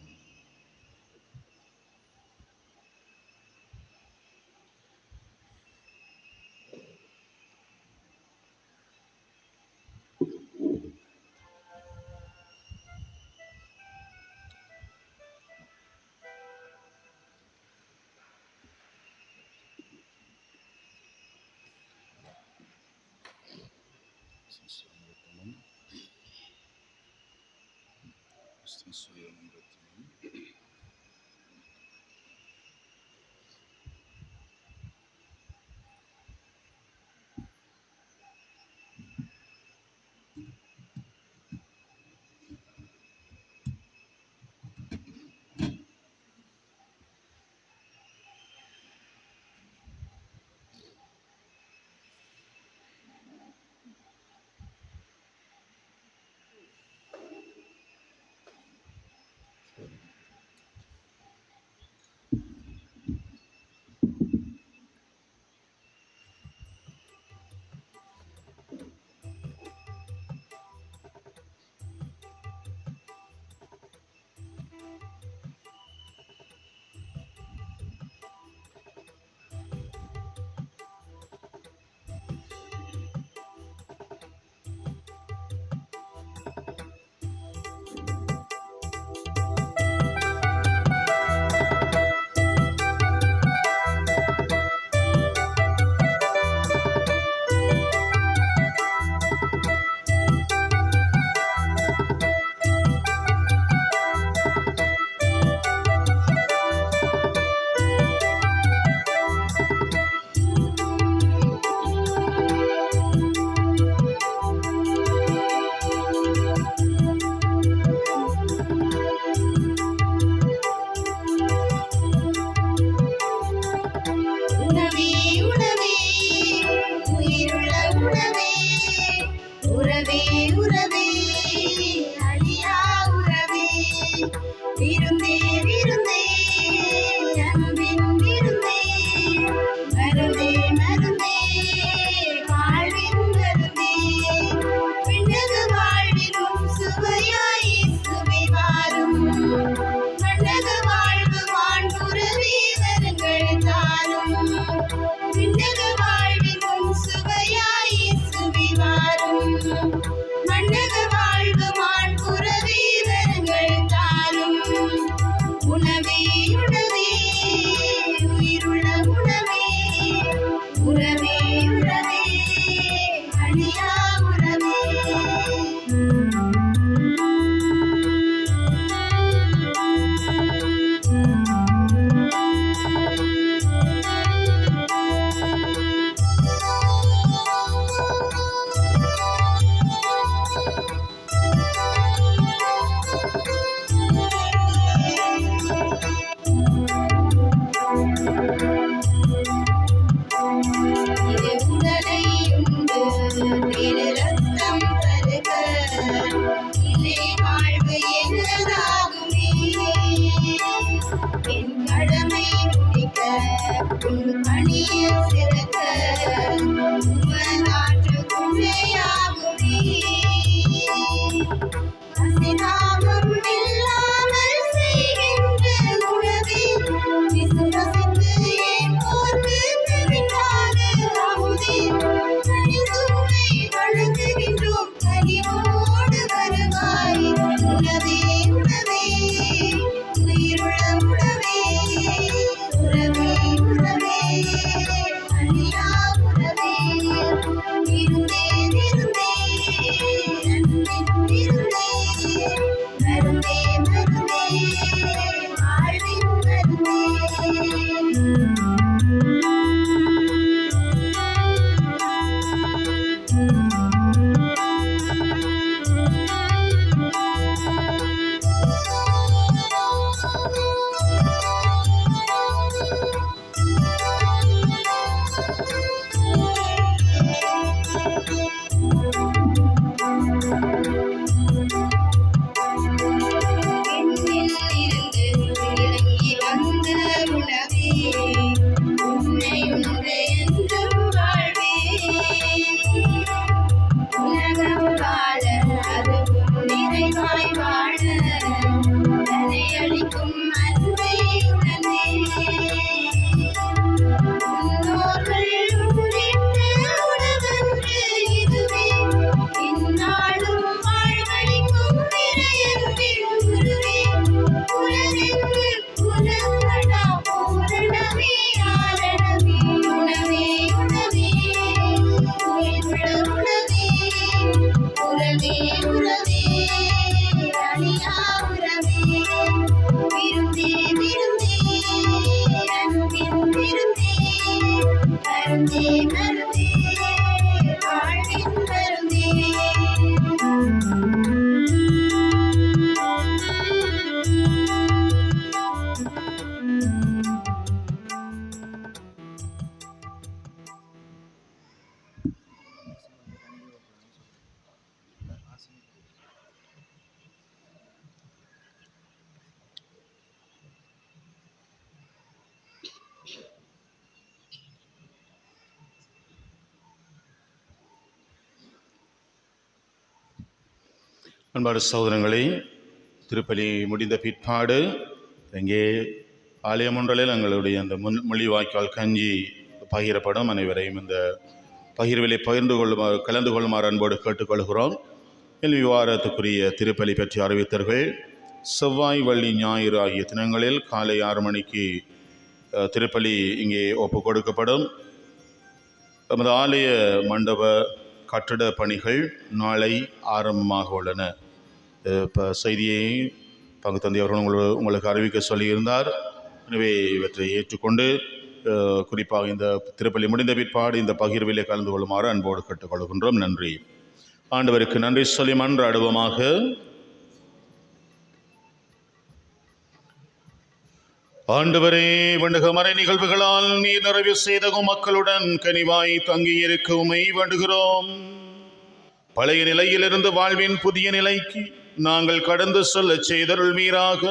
உறவே உறவே அழியா உறவே. மருந்தே மருந்தே வாழ்வின் மருந்தே. அன்பான சகோதரங்களே, திருப்பலி முடிந்த பிற்பாடு இங்கே ஆலயம் ஒன்றில் எங்களுடைய அந்த மொழிவாய்க்கால் கஞ்சி பகிரப்படும். அனைவரையும் இந்த பகிர்விலை கலந்து கொள்ளுமாறு அன்போடு கேட்டுக்கொள்கிறோம். வாரத்துக்குரிய திருப்பலி பற்றி அறிவித்தர்கள். செவ்வாய், வெள்ளி, ஞாயிறு ஆகிய தினங்களில் காலை 6 மணிக்கு திருப்பலி இங்கே ஒப்பு கொடுக்கப்படும். நமது ஆலய மண்டப கட்டட பணிகள் நாளை ஆரம்பமாக உள்ளன. இப்போ செய்தியை பங்கு தந்தை அவர்கள் உங்களுக்கு அறிவிக்க சொல்லியிருந்தார். எனவே இவற்றை ஏற்றுக்கொண்டு குறிப்பாக இந்த திருப்பலி முடிந்த பிற்பாடு இந்த பகிர்விலே கலந்து கொள்ளுமாறு அன்போடு கேட்டுக்கொள்கின்றோம். நன்றி. ஆண்டவருக்கு நன்றி சொல்லி மன்றாடுவோமாக. ஆண்டவரே, விண்ணுக மறை நிகழ்வுகளால் நீர் நிறைவு செய்தகும் மக்களுடன் கனிவாய் தங்கியிருக்க உம்மை வேண்டுகிறோம். பழைய நிலையிலிருந்து வாழ்வின் புதிய நிலைக்கு நாங்கள் கடந்து சொல்ல செய்தருள்வீராக.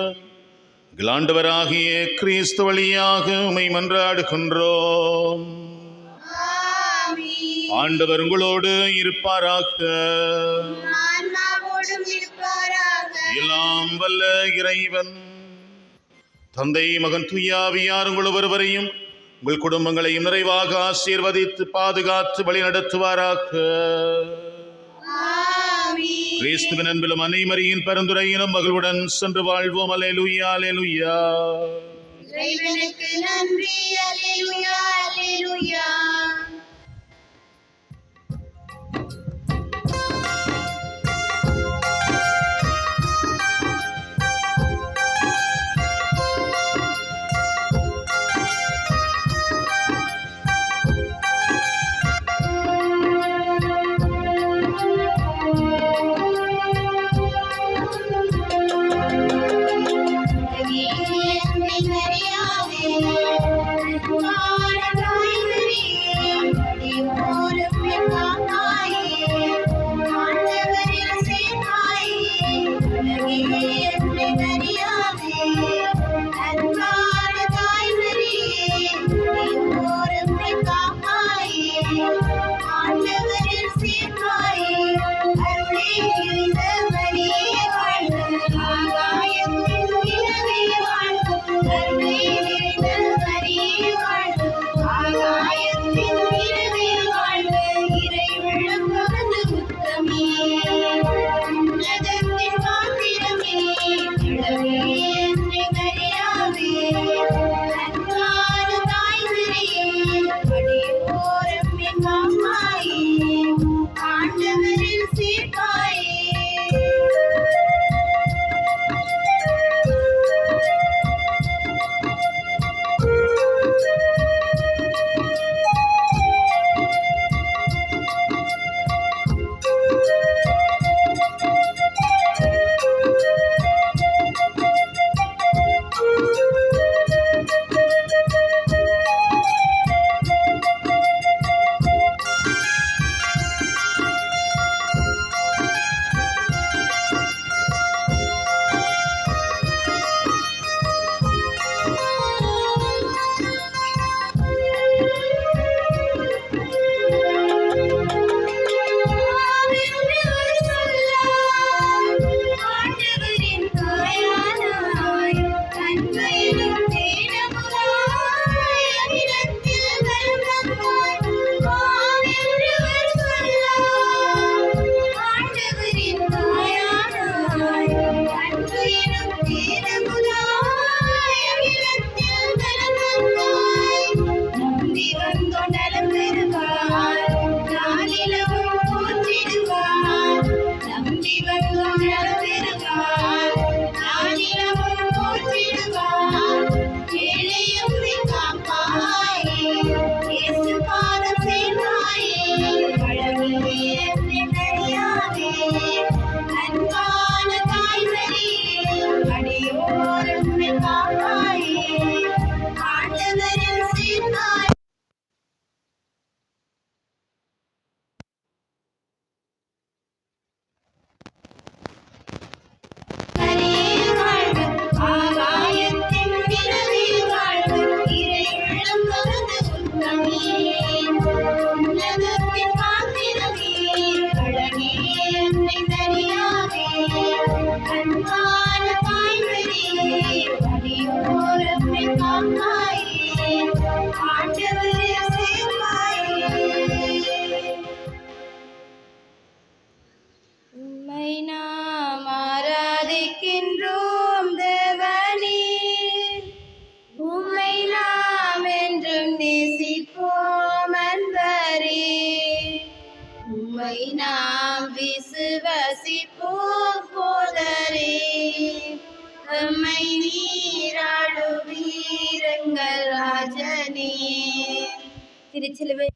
ஆண்டவராகிய கிறிஸ்து வழியாக உம்மை மன்றாடுகின்றோம். ஆண்டவர் உங்களோடு இருப்பாராக. எல்லாம் வல்ல இறைவன் தந்தை, மகன், தூயாவியார் உங்கள் ஒவ்வொருவரையும் உங்கள் குடும்பங்களையும் நிறைவாக ஆசீர்வதித்து பாதுகாத்து வழி நடத்துவாராக. கிறிஸ்துவின் அன்பிலும் அன்னைமரியின் பரிந்துரையிலும் மகளுடன் சென்று வாழ்வோம். அல்லேலூயா, அல்லேலூயா. இறைவனுக்கு நன்றி. அல்லேலூயா, அல்லேலூயா. திருச்சிலுவை